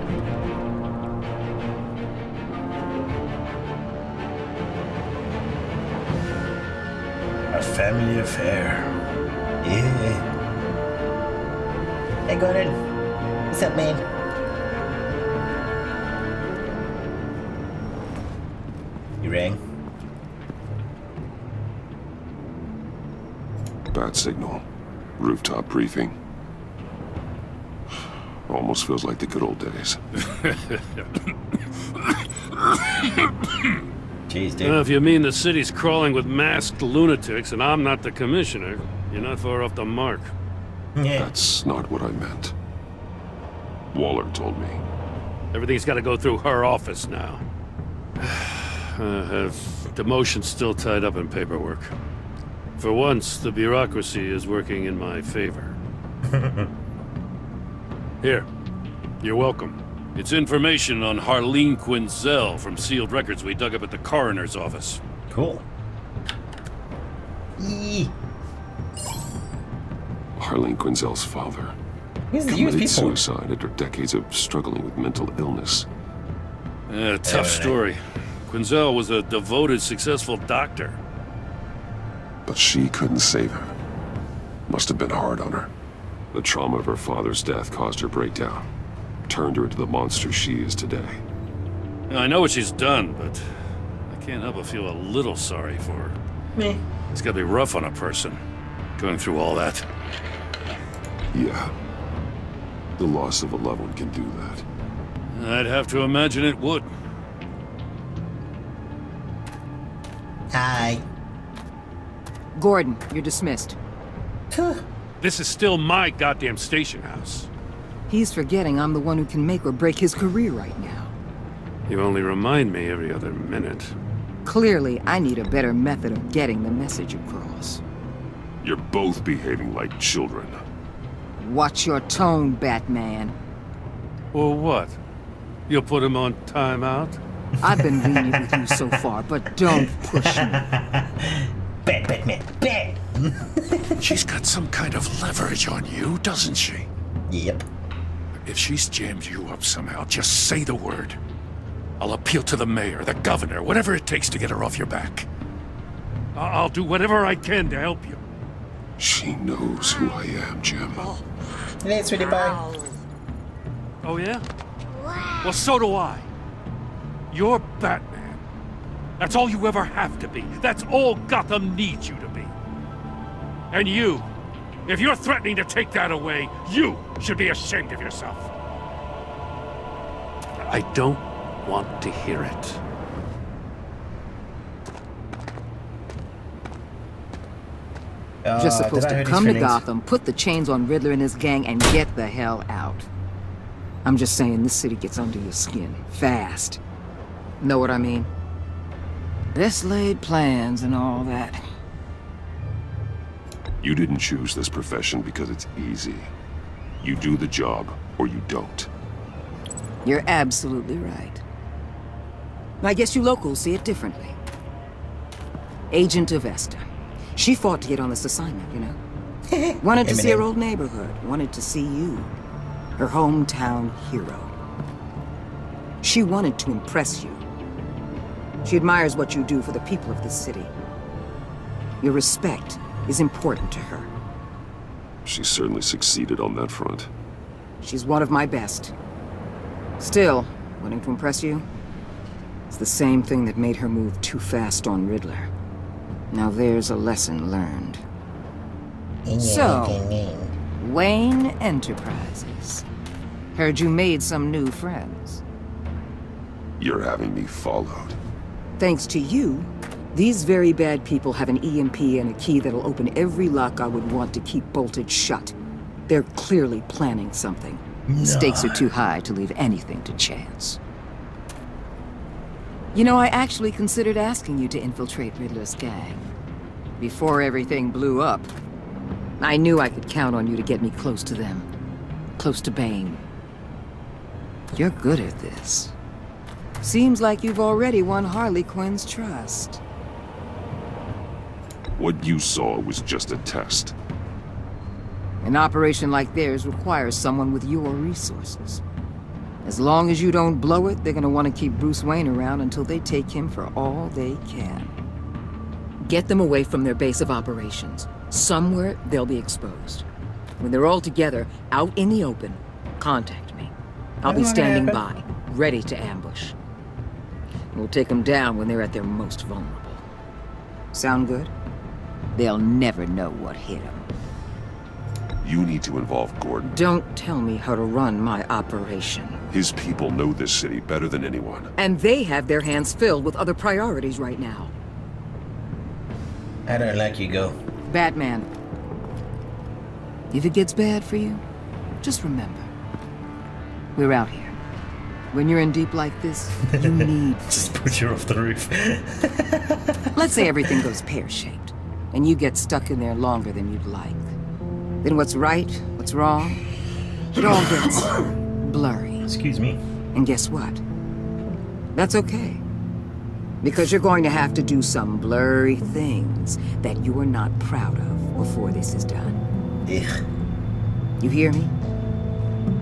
A family affair. Yeah. Hey, Gordon. What's up, man? You rang? Bad signal. Rooftop briefing. Almost feels like the good old days. Jeez, dude. Well, if you mean the city's crawling with masked lunatics and I'm not the commissioner, you're not far off the mark. Yeah. That's not what I meant. Waller told me. Everything's got to go through her office now. Have demotion still tied up in paperwork. For once, the bureaucracy is working in my favor. Here, you're welcome. It's information on Harleen Quinzel from sealed records we dug up at the coroner's office. Cool. Yee. Harleen Quinzel's father He's the committed people. suicide after decades of struggling with mental illness. Tough story. Quinzel was a devoted, successful doctor. But she couldn't save her. Must have been hard on her. The trauma of her father's death caused her breakdown. Turned her into the monster she is today. I know what she's done, but I can't help but feel a little sorry for her. Me. It's gotta be rough on a person, going through all that. Yeah. The loss of a loved one can do that. I'd have to imagine it would. Hi. Gordon, you're dismissed. This is still my goddamn station house. He's forgetting I'm the one who can make or break his career right now. You only remind me every other minute. Clearly, I need a better method of getting the message across. You're both behaving like children. Watch your tone, Batman. Or what? You'll put him on timeout? I've been lenient with you so far, but don't push me. Batman, bad. She's got some kind of leverage on you, doesn't she? Yep. If she's jammed you up somehow, just say the word. I'll appeal to the mayor, the governor, whatever it takes to get her off your back. I'll do whatever I can to help you. She knows who I am, Jim. Hey, sweetie pie. Oh, yeah? Well, so do I. You're Batman. That's all you ever have to be. That's all Gotham needs you to be. And you, if you're threatening to take that away, you should be ashamed of yourself. I don't want to hear it. Just supposed to come to feelings? Gotham, put the chains on Riddler and his gang, and get the hell out. I'm just saying, this city gets under your skin. Fast. Know what I mean? Best laid plans and all that. You didn't choose this profession because it's easy. You do the job, or you don't. You're absolutely right. I guess you locals see it differently. Agent Avesta. She fought to get on this assignment, you know? Wanted to see her old neighborhood. Wanted to see you. Her hometown hero. She wanted to impress you. She admires what you do for the people of this city. Your respect is important to her. She certainly succeeded on that front. She's one of my best. Still, wanting to impress you? It's the same thing that made her move too fast on Riddler. Now there's a lesson learned. So, Wayne Enterprises. Heard you made some new friends. You're having me followed. Thanks to you, these very bad people have an EMP and a key that'll open every lock I would want to keep bolted shut. They're clearly planning something. The stakes are too high to leave anything to chance. You know, I actually considered asking you to infiltrate Riddler's gang. Before everything blew up, I knew I could count on you to get me close to them. Close to Bane. You're good at this. Seems like you've already won Harley Quinn's trust. What you saw was just a test. An operation like theirs requires someone with your resources. As long as you don't blow it, they're gonna want to keep Bruce Wayne around until they take him for all they can. Get them away from their base of operations. Somewhere they'll be exposed. When they're all together, out in the open, contact me. I'll be standing by, ready to ambush. We'll take them down when they're at their most vulnerable. Sound good? They'll never know what hit them. You need to involve Gordon. Don't tell me how to run my operation. His people know this city better than anyone. And they have their hands filled with other priorities right now. I don't like you, go. Batman. If it gets bad for you, just remember. We're out here. When you're in deep like this, you need... Just put you off the roof. Let's say everything goes pear-shaped, and you get stuck in there longer than you'd like. Then what's right, what's wrong, it all gets blurry. Excuse me. And guess what? That's okay. Because you're going to have to do some blurry things that you are not proud of before this is done. Ugh. You hear me?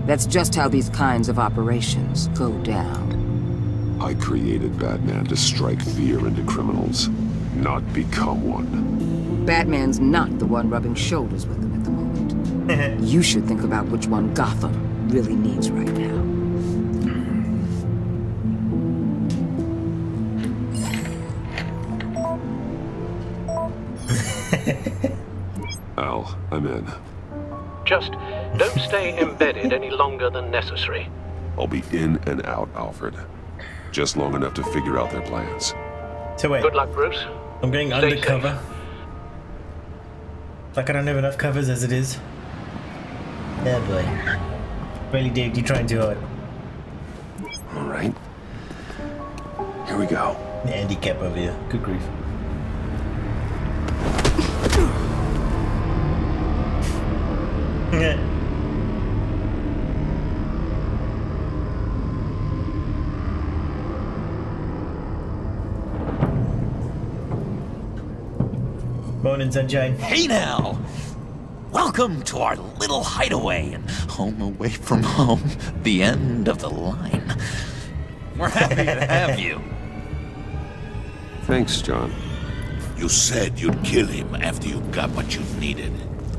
That's just how these kinds of operations go down. I created Batman to strike fear into criminals, not become one. Batman's not the one rubbing shoulders with them at the moment. You should think about which one Gotham really needs right now. Al, I'm in. Just don't stay embedded any longer than necessary. I'll be in and out, Alfred. Just long enough to figure out their plans. So wait. Good luck, Bruce. I'm going Stay undercover. Like I don't have enough covers as it is. Oh boy. Really, Dave, you're trying too hard. Alright. Here we go. The handicap over here. Good grief. Yeah. Morning, sunshine. Hey now! Welcome to our little hideaway and home away from home, the end of the line. We're happy to have you. Thanks, John. You said you'd kill him after you got what you needed.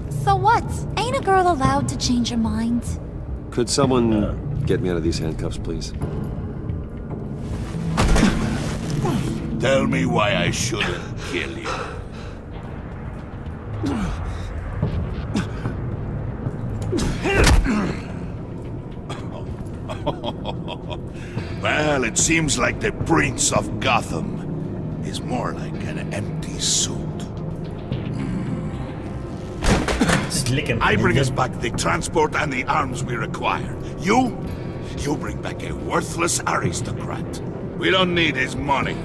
So what? Ain't a girl allowed to change her mind? Could someone get me out of these handcuffs, please? Tell me why I shouldn't kill you. Well, it seems like the Prince of Gotham is more like an empty suit. I bring us back the transport and the arms we require. You bring back a worthless aristocrat. We don't need his money.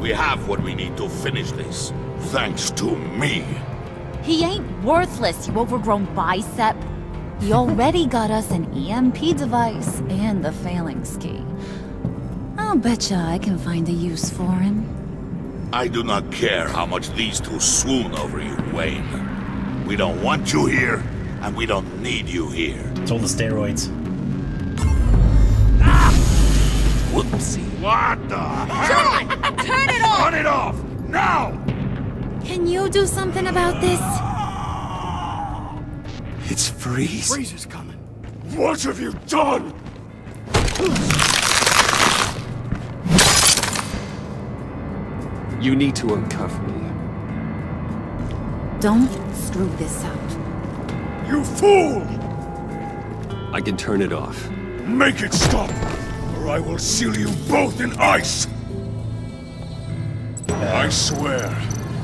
We have what we need to finish this, thanks to me. He ain't worthless, you overgrown bicep. He already got us an EMP device and the phalanx key. I'll betcha I can find a use for him. I do not care how much these two swoon over you, Wayne. We don't want you here, and we don't need you here. It's all the steroids. Whoopsie. What the hell? John! Turn it off! Turn it off! Now! Can you do something about this? It's Freeze. Freeze is coming. What have you done? You need to uncuff me. Don't screw this up. You fool! I can turn it off. Make it stop, or I will seal you both in ice! I swear,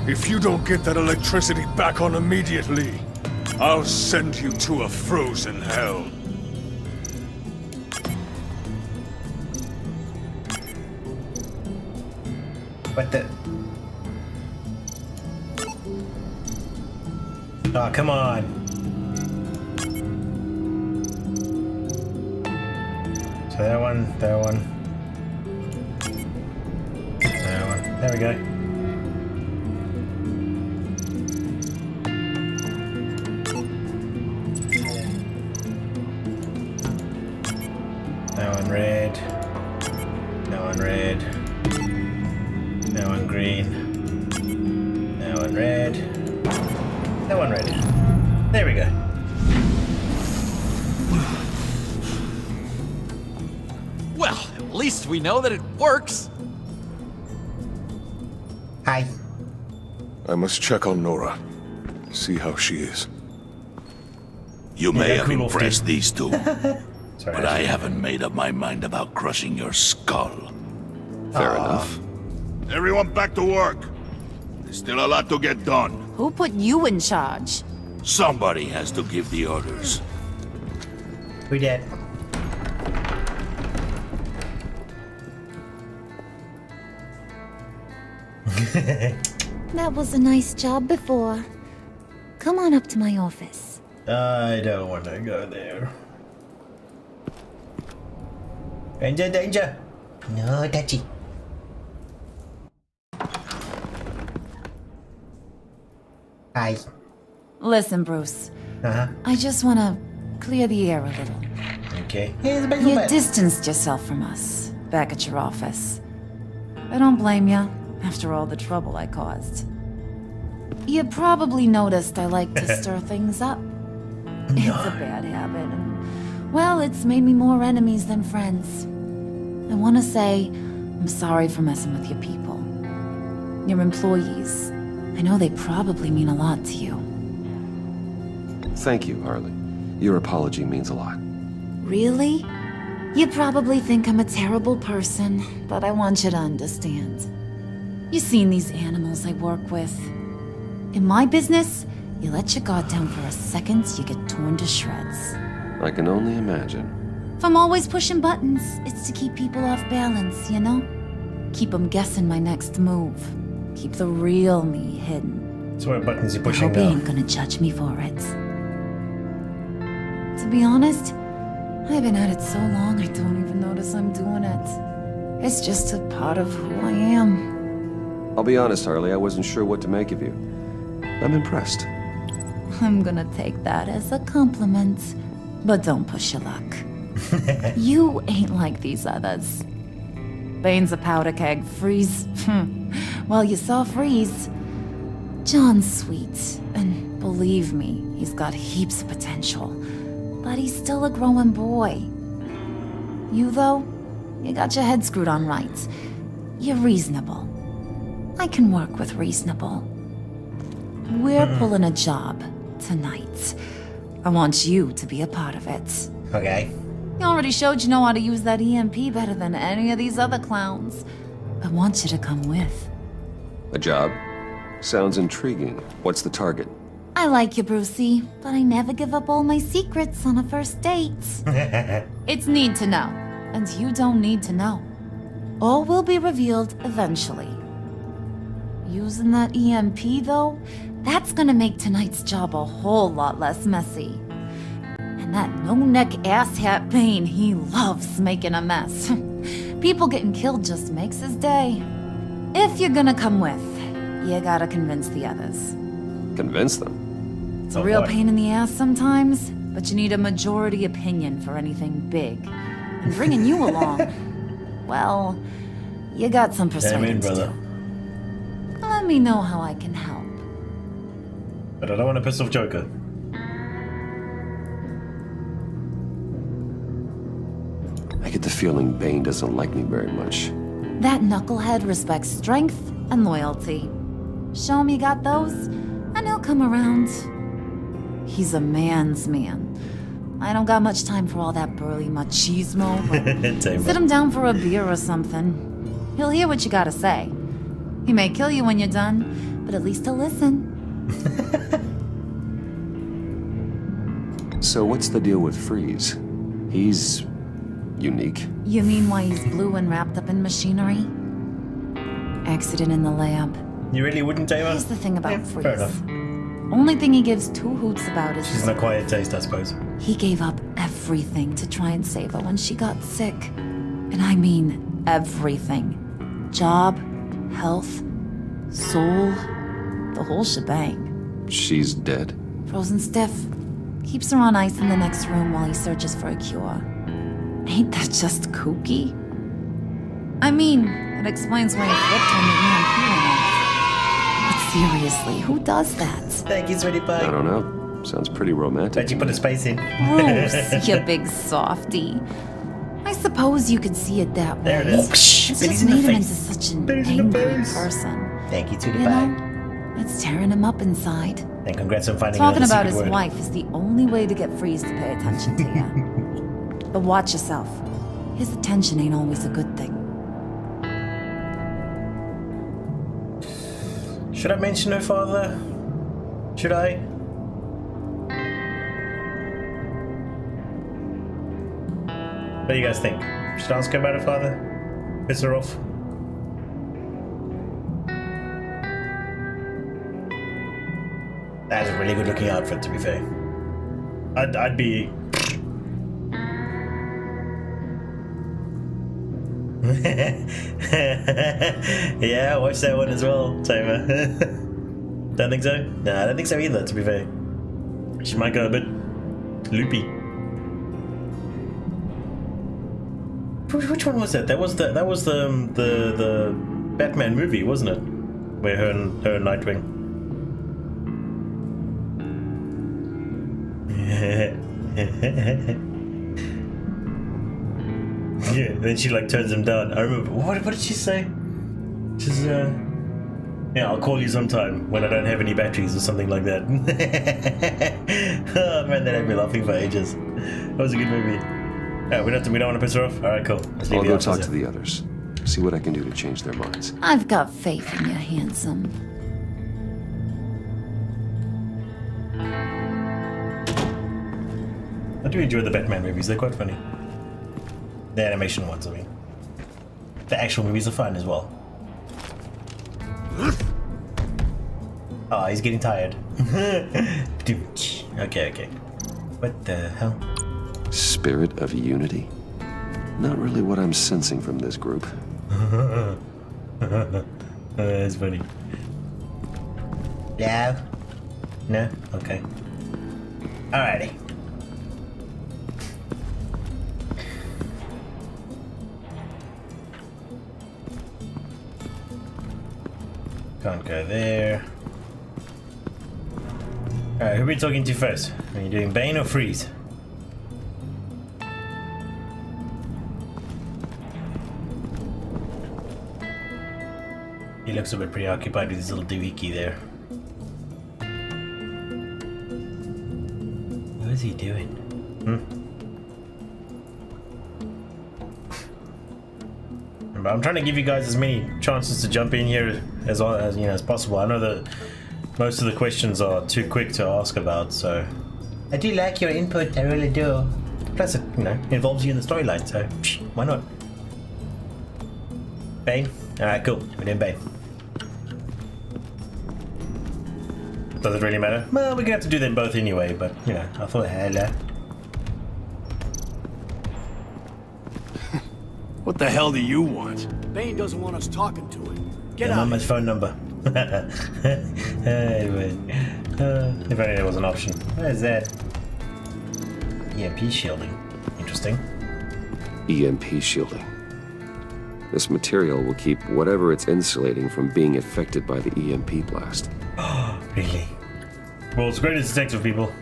if you don't get that electricity back on immediately, I'll send you to a frozen hell. What the? Oh, come on. So that one. That one. There we go. That one red. That one red. That one green. That one red. That one red. There we go. Well, at least we know that it works. Hi. I must check on Nora. See how she is. You may have cool impressed these two, Sorry, but I haven't made up my mind about crushing your skull. Fair enough. Everyone back to work. There's still a lot to get done. Who put you in charge? Somebody has to give the orders. We did. That was a nice job before. Come on up to my office. I don't want to go there. Danger, danger! No, touchy. Hi. Listen, Bruce. Uh-huh. I just want to clear the air a little. Okay. You distanced yourself from us back at your office. I don't blame you, after all the trouble I caused. You probably noticed I like to stir things up. It's a bad habit, and, well, it's made me more enemies than friends. I want to say I'm sorry for messing with your people. Your employees. I I know they probably mean a lot to you. Thank you, Harley. Your apology means a lot. Really? You probably think I'm a terrible person, but I want you to understand. You've seen these animals I work with. In my business, you let your guard down for a second, you get torn to shreds. I can only imagine. If I'm always pushing buttons, it's to keep people off balance, you know? Keep them guessing my next move. Keep the real me hidden. So what buttons you I pushing hope you now? ain't gonna judge me for it. To be honest, I've been at it so long I don't even notice I'm doing it. It's just a part of who I am. I'll be honest, Harley, I wasn't sure what to make of you. I'm impressed. I'm gonna take that as a compliment. But don't push your luck. You ain't like these others. Bane's a powder keg. Freeze. Well, you saw Freeze. John's sweet, and believe me, he's got heaps of potential. But he's still a growing boy. You, though, you got your head screwed on right. You're reasonable. I can work with reasonable. We're pulling a job tonight. I want you to be a part of it. Okay. You already showed you know how to use that EMP better than any of these other clowns. I want you to come with. A job? Sounds intriguing. What's the target? I like you, Brucey, but I never give up all my secrets on a first date. It's need to know, and you don't need to know. All will be revealed eventually. Using that EMP, though, that's gonna make tonight's job a whole lot less messy. And that no-neck asshat Bane, he loves making a mess. People getting killed just makes his day. If you're gonna come with, you gotta convince the others. Convince them? It's a real pain in the ass sometimes, but you need a majority opinion for anything big. And bringing you along, well, you got some persuading to do. Let me know how I can help. But I don't want to piss off Joker. I get the feeling Bane doesn't like me very much. That knucklehead respects strength and loyalty. Show him you got those, and he'll come around. He's a man's man. I don't got much time for all that burly machismo, but sit him down for a beer or something. He'll hear what you gotta say. He may kill you when you're done, but at least he'll listen. So what's the deal with Freeze? He's unique. You mean why he's blue and wrapped up in machinery? Accident in the lab. You really wouldn't, Tamer? Here's the thing about Freeze. Fair enough. Only thing he gives two hoots about is She's an acquired taste, I suppose. he gave up everything to try and save her when she got sick. And I mean everything. Job, health, soul, the whole shebang. She's dead? Frozen stiff. Keeps her on ice in the next room while he searches for a cure. Ain't that just kooky? I mean, it explains why he flipped when the EMP went off. But seriously, who does that? Thank you, sweetie pie. I don't know. Sounds pretty romantic. Bet you put a space in. Bruce, you big softy. I suppose you could see it that way. There it is. It's just made him into such an angry person. Thank you, sweetie You pie. know, it's tearing him up inside. And congrats on finding Talking another about his secret word. wife is the only way to get Freeze to pay attention to you. But watch yourself. His attention ain't always a good thing. Should I mention her father? Should I? What do you guys think? Should I ask her about her father? Piss her off? That's a really good looking outfit, to be fair. I'd be... Yeah, watch that one as well, Tamer. Don't think so? Nah, I don't think so either, to be fair. She might go a bit loopy. Which one was that? That was the Batman movie, wasn't it? Where her and Nightwing. Yeah, then she like turns him down. I remember. What did she say? She's Yeah, I'll call you sometime when I don't have any batteries or something like that. Oh man, that had me laughing for ages. That was a good movie. Yeah, we don't want to piss her off? Alright, cool. Let's leave I'll the go office talk there. to the others. See what I can do to change their minds. I've got faith in you, handsome. I do enjoy the Batman movies, they're quite funny. The animation ones, I mean. The actual movies are fun as well. Oh, he's getting tired. Okay. What the hell? Spirit of unity? Not really what I'm sensing from this group. That's funny. Yeah? No? Okay. Alrighty. Can't go there. Alright, who are we talking to first? Are you doing Bane or Freeze? He looks a bit preoccupied with his little doohickey there. What is he doing? I'm trying to give you guys as many chances to jump in here as you know as possible. I know that most of the questions are too quick to ask about, so I do like your input. I really do. Plus, it involves you in the storyline, so why not? Bane. All right, cool. We're doing Bane. Does it really matter? Well, we're gonna have to do them both anyway. But I thought, hello. What the hell do you want? Bane doesn't want us talking to him. Get out. Mama's phone number. Anyway, if only there was an option. What is that? EMP shielding. Interesting. EMP shielding. This material will keep whatever it's insulating from being affected by the EMP blast. Oh, really? World's greatest detective, people.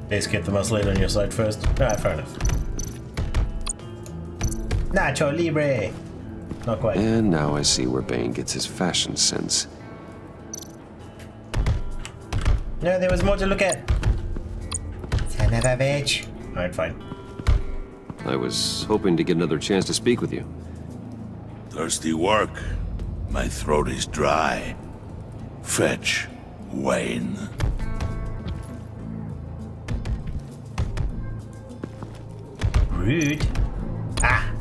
Base get the muscle on your side first. Alright, fair enough. Nacho Libre! Not quite. And now I see where Bane gets his fashion sense. No, there was more to look at. Son of a bitch. Alright, fine. I was hoping to get another chance to speak with you. Thirsty work. My throat is dry. Fetch, Wayne. Rude. Ah.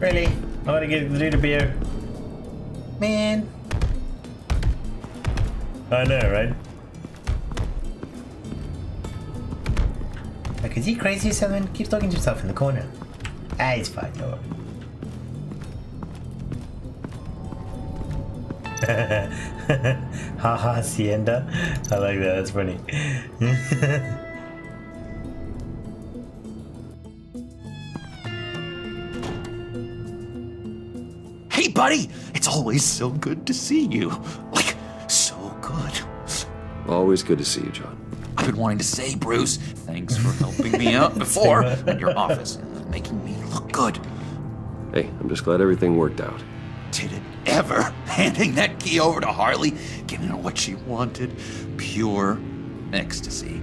Really? I want to get the dude a beer. Man. I know, right? Like, is he crazy or something? Keeps talking to himself in the corner. Ah, it's fine, don't worry. Haha, Hacienda. I like that, that's funny. Hey, buddy! It's always so good to see you. Like, so good. Always good to see you, John. I've been wanting to say, Bruce, thanks for helping me out before at your office, making me look good. Hey, I'm just glad everything worked out. Did it ever? Handing that key over to Harley, giving her what she wanted. Pure ecstasy.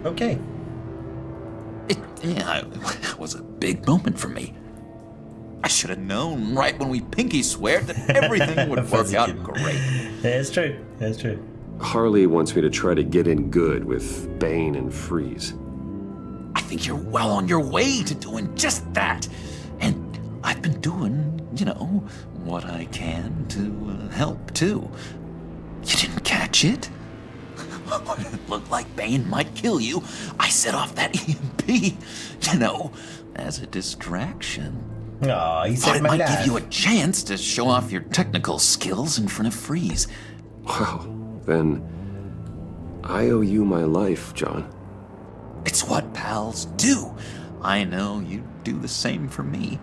Okay. It was a big moment for me. I should have known right when we pinky swear that everything would work out great. That's true. That's true. Harley wants me to try to get in good with Bane and Freeze. I think you're well on your way to doing just that. And I've been doing, what I can to help, too. You didn't catch it? When it looked like Bane might kill you, I set off that EMP, as a distraction. Aw, he Thought saved it my might life. give you a chance to show off your technical skills in front of Freeze. Wow, then I owe you my life, John. It's what pals do. I know you'd do the same for me.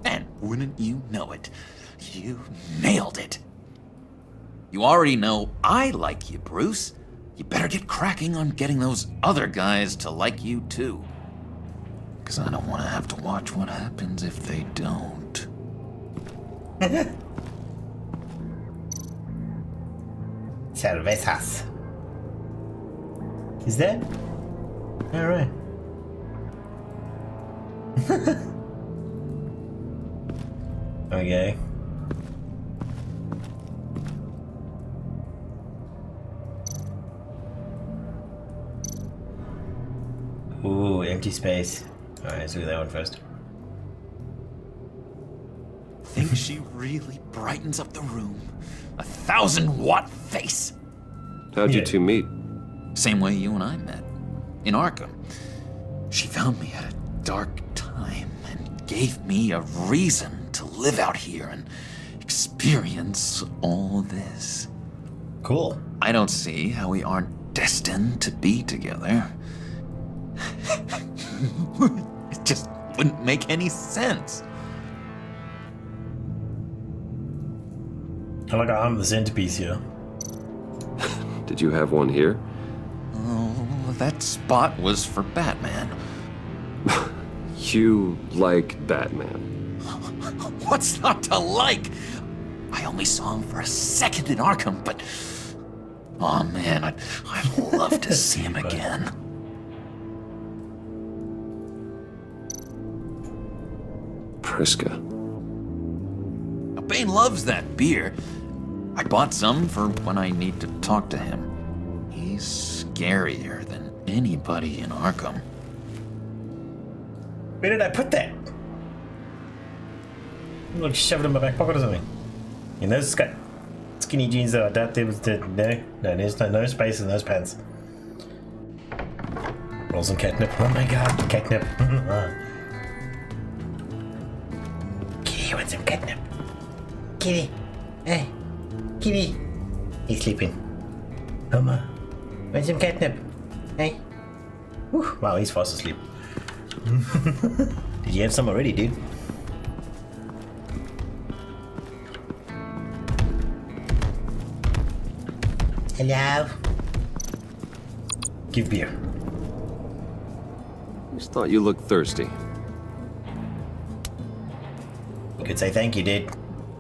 And wouldn't you know it, you nailed it. You already know I like you, Bruce. You better get cracking on getting those other guys to like you too. Because I don't want to have to watch what happens if they don't. Cervezas. Is that? Alright. Okay. Ooh, empty space. Alright, let's do that one first. Think she really brightens up the room. 1,000-watt face. How'd you two meet? Same way you and I met. In Arkham. She found me at a dark time and gave me a reason to live out here and experience all this. Cool. I don't see how we aren't destined to be together. It just wouldn't make any sense. I like how I'm the centerpiece here. Did you have one here? Oh, that spot was for Batman. You like Batman? What's not to like? I only saw him for a second in Arkham, but... oh man, I'd love to see him again. Priska. Now, Bane loves that beer. I bought some for when I need to talk to him. He's scarier than anybody in Arkham. Where did I put that? Like shove it in my back pocket or something. In those skinny jeans though, I doubt there was there's no space in those pants. Roll some catnip. Oh my god, catnip. Kitty wants some catnip. Kitty. Hey. Kitty. He's sleeping. Homer. Want some catnip? Hey. Whew. Wow, he's fast asleep. Did you have some already, dude? Hello? Give beer. Just thought you looked thirsty. You could say thank you, dude.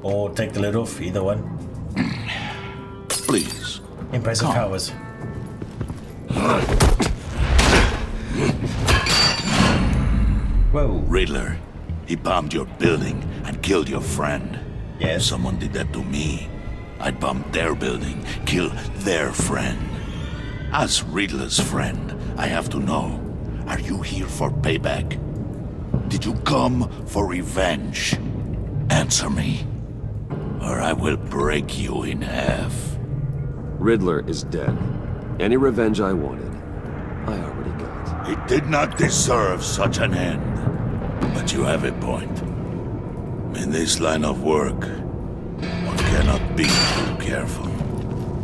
Or take the lid off, either one. Please. Impressive powers. Whoa. Riddler, he bombed your building and killed your friend. Yes. If someone did that to me, I'd bomb their building, kill their friend. As Riddler's friend, I have to know, are you here for payback? Did you come for revenge? Answer me, or I will break you in half. Riddler is dead. Any revenge I wanted, I already got. He did not deserve such an end. But you have a point. In this line of work, one cannot be too careful.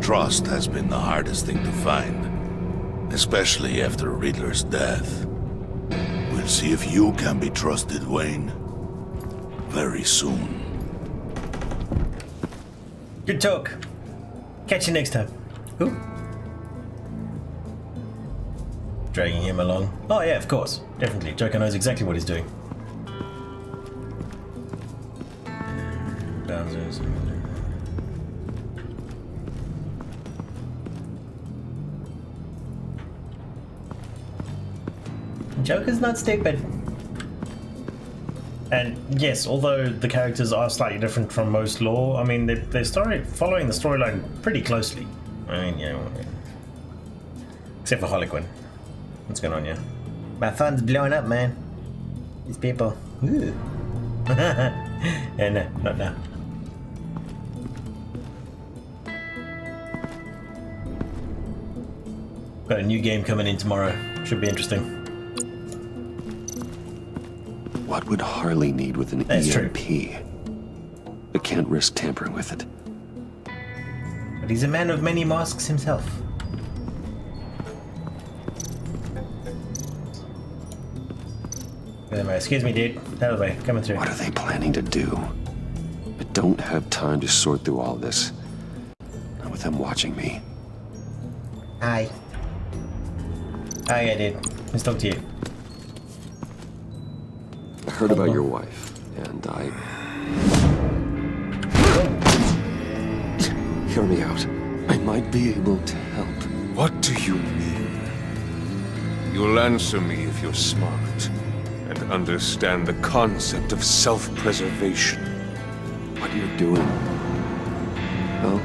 Trust has been the hardest thing to find, especially after Riddler's death. We'll see if you can be trusted, Wayne. Very soon. Good talk. Catch you next time. Ooh. Dragging him along. Oh yeah, of course. Definitely. Joker knows exactly what he's doing. Downstairs. Joker's not stupid. And yes, although the characters are slightly different from most lore, I mean, they started following the storyline pretty closely. I mean, yeah. Except for Harley Quinn. What's going on here? My phone's blowing up, man. These people. Ooh. Yeah, no, not now. Got a new game coming in tomorrow. Should be interesting. What would Harley need with an That's EMP? I can't risk tampering with it. But he's a man of many masks himself. Excuse me, dude. Out of the way. Coming through. What are they planning to do? I don't have time to sort through all this. Not with them watching me. Hi. Hi, dude. Let's talk to you. I heard about your wife, and I... Hear me out. I might be able to help. What do you mean? You'll answer me if you're smart and understand the concept of self-preservation. What you're doing? Well,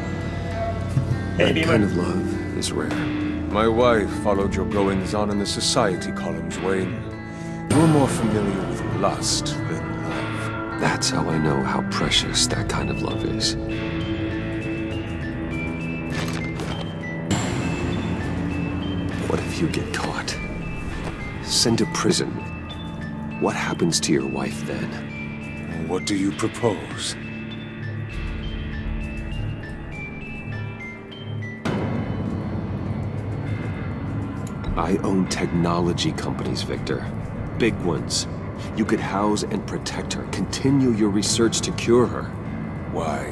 that kind of love is rare. My wife followed your goings-on in the society columns, Wayne. You're more familiar with lust than love. That's how I know how precious that kind of love is. What if you get caught? Sent to prison? What happens to your wife then? What do you propose? I own technology companies, Victor. Big ones. You could house and protect her, continue your research to cure her. Why?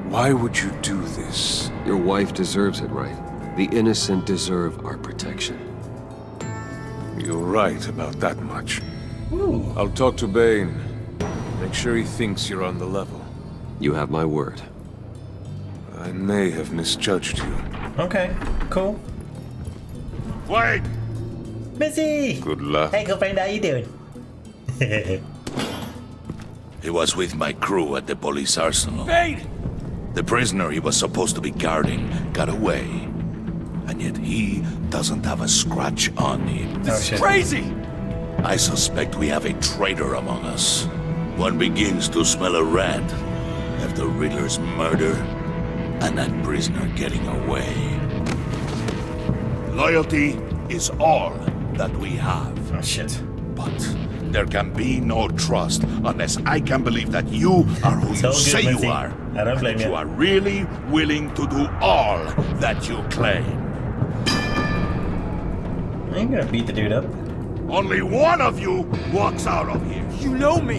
Why would you do this? Your wife deserves it, right? The innocent deserve our protection. You're right about that much. I'll talk to Bane. Make sure he thinks you're on the level. You have my word. I may have misjudged you. Okay, cool. Wait! Missy! Good luck. Hey, girlfriend, how you doing? He was with my crew at the police arsenal. Bane! The prisoner he was supposed to be guarding got away. And yet he doesn't have a scratch on him. This is crazy! I suspect we have a traitor among us. One begins to smell a rat after Riddler's murder and that prisoner getting away. Loyalty is all that we have. Oh, shit. But there can be no trust unless I can believe that you are who you say you are. I don't blame and you. You are really willing to do all that you claim. I ain't gonna beat the dude up. Only one of you walks out of here. You know me!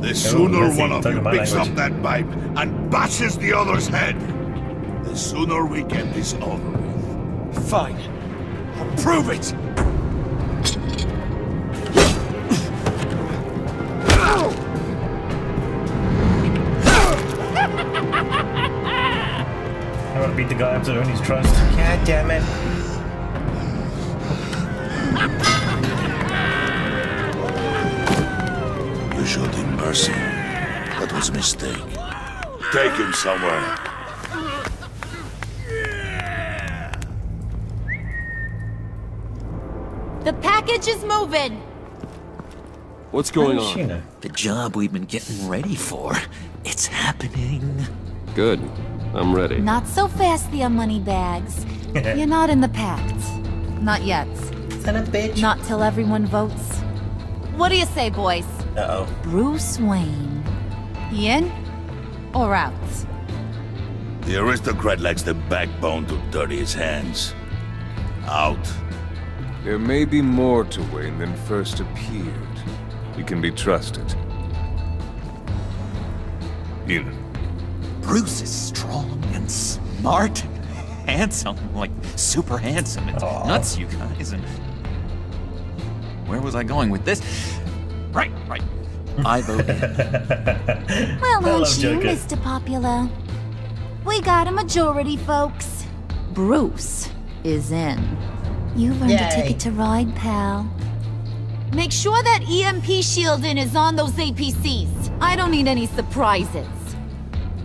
The sooner Missy, one of talking you my picks language. up that pipe and bashes the other's head, the sooner we get this over with. Fine. I'll prove it! I wanna beat the guy up to earn his trust. God damn it. You showed him mercy. That was a mistake. Take him somewhere. The package is moving. What's going How does she on? know? The job we've been getting ready for. It's happening. Good. I'm ready. Not so fast, the money bags. You're not in the pact. Not yet. Son of a bitch. Not till everyone votes. What do you say, boys? Uh-oh. Bruce Wayne. In or out? The aristocrat lacks the backbone to dirty his hands. Out. There may be more to Wayne than first appeared. You can be trusted. In. Bruce is strong and smart and handsome, like super handsome. It's nuts, you guys. And where was I going with this? Right. I vote in. Well, I aren't love you, Joker. Mr. Popular? We got a majority, folks. Bruce is in. You've earned a Yay. ticket to ride, pal. Make sure that EMP shielding is on those APCs. I don't need any surprises.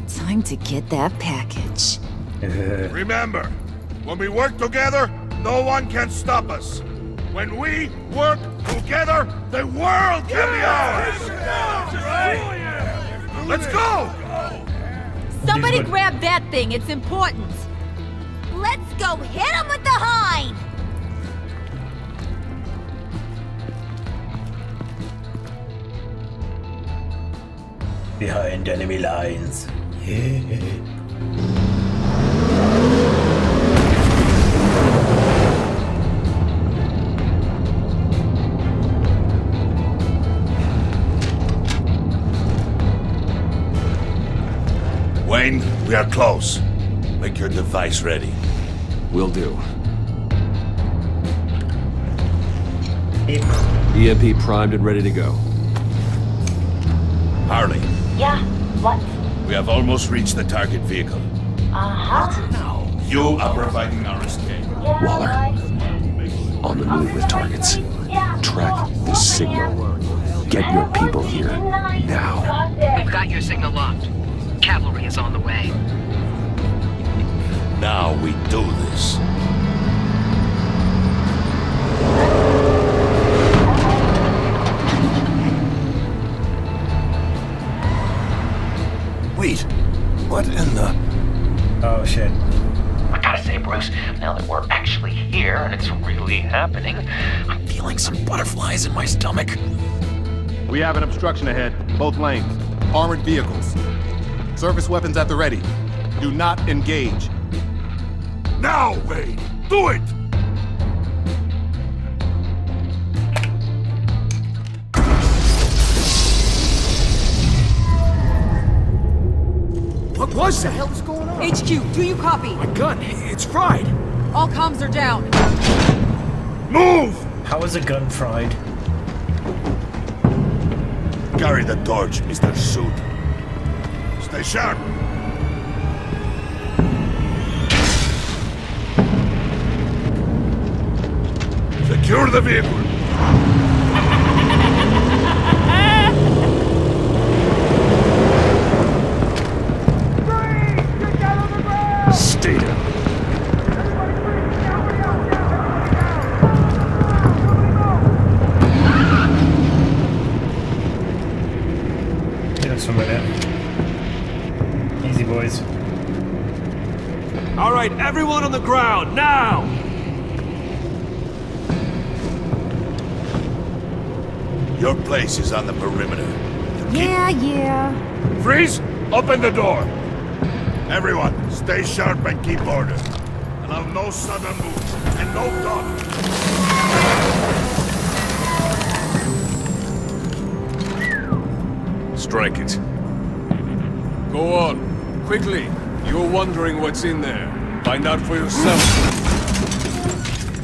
Time to get that package. Remember, when we work together, no one can stop us. When we work together, the world can be ours. Let's go! Somebody grab that thing, it's important. Let's go hit him with the hind! Behind enemy lines. Wayne, we are close. Make your device ready. Will do. EMP primed and ready to go. Harley, Yeah, what? we have almost reached the target vehicle. Uh-huh. You are providing our escape. Waller, on the move with targets. Track this signal. Get your people here, now. We've got your signal locked. Cavalry is on the way. Now we do this. Wait, what in the... Oh shit. I gotta say, Bruce, now that we're actually here and it's really happening, I'm feeling some butterflies in my stomach. We have an obstruction ahead, both lanes. Armored vehicles. Surface weapons at the ready. Do not engage. Now, Wayne! Do it! What was that? What the hell is going on? HQ, do you copy? My gun, it's fried. All comms are down. Move! How is a gun fried? Carry the torch, Mr. Suit. Stay sharp. Secure the vehicle. Stay down. Get us somewhere down. Easy, boys. All right, everyone on the ground, now! Your place is on the perimeter. Yeah. Freeze! Open the door! Everyone, stay sharp and keep order. Allow no sudden moves and no talking. Strike it. Go on. Quickly. You're wondering what's in there. Find out for yourself.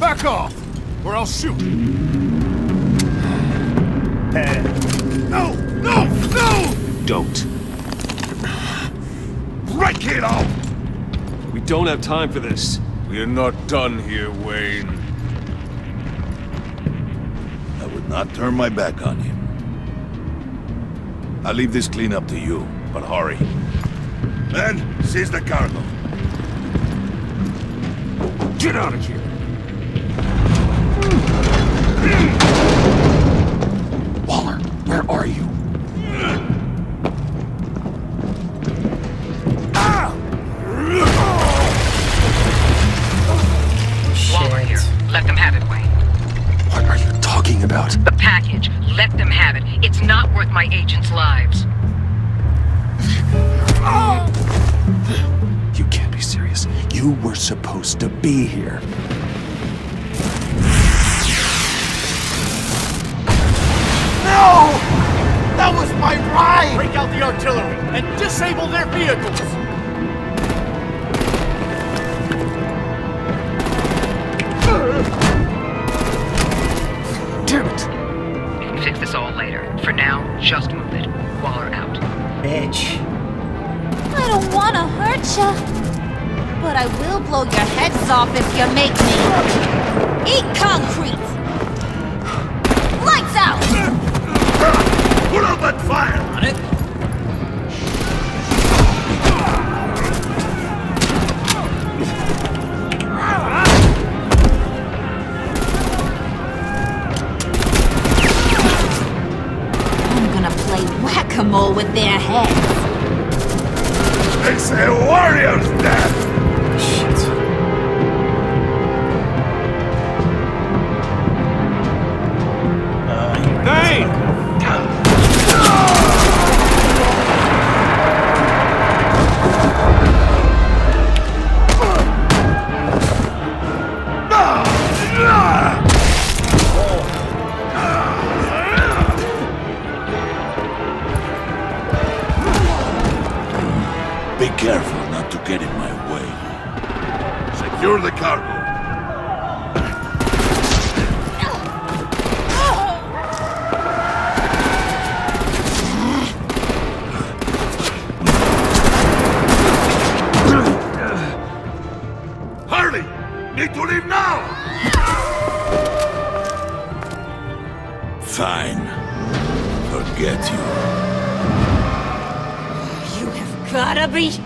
Back off, or I'll shoot. No! No! No! Don't. Break it off! We don't have time for this. We're not done here, Wayne. I would not turn my back on you. I'll leave this cleanup to you, but hurry. Men, seize the cargo. Get out of here! Waller, where are you? Waller here. Let them have it, Wayne. What are you talking about? The package. Let them have it. It's not worth my agents' lives. You can't be serious. You were supposed to be here. No! That was my ride! Break out the artillery and disable their vehicles! Damn it! We can fix this all later. For now, just move it. Waller out. Bitch. I don't want to hurt ya, but I will blow your heads off if you make me. Eat concrete! Lights out! Put up that fire! On it. I'm gonna play whack-a-mole with their heads. It's a warrior's death! Shit. Hey! Be careful not to get in my way. Secure the cargo. Harley! Need to leave now! Fine. Forget you. You have gotta be...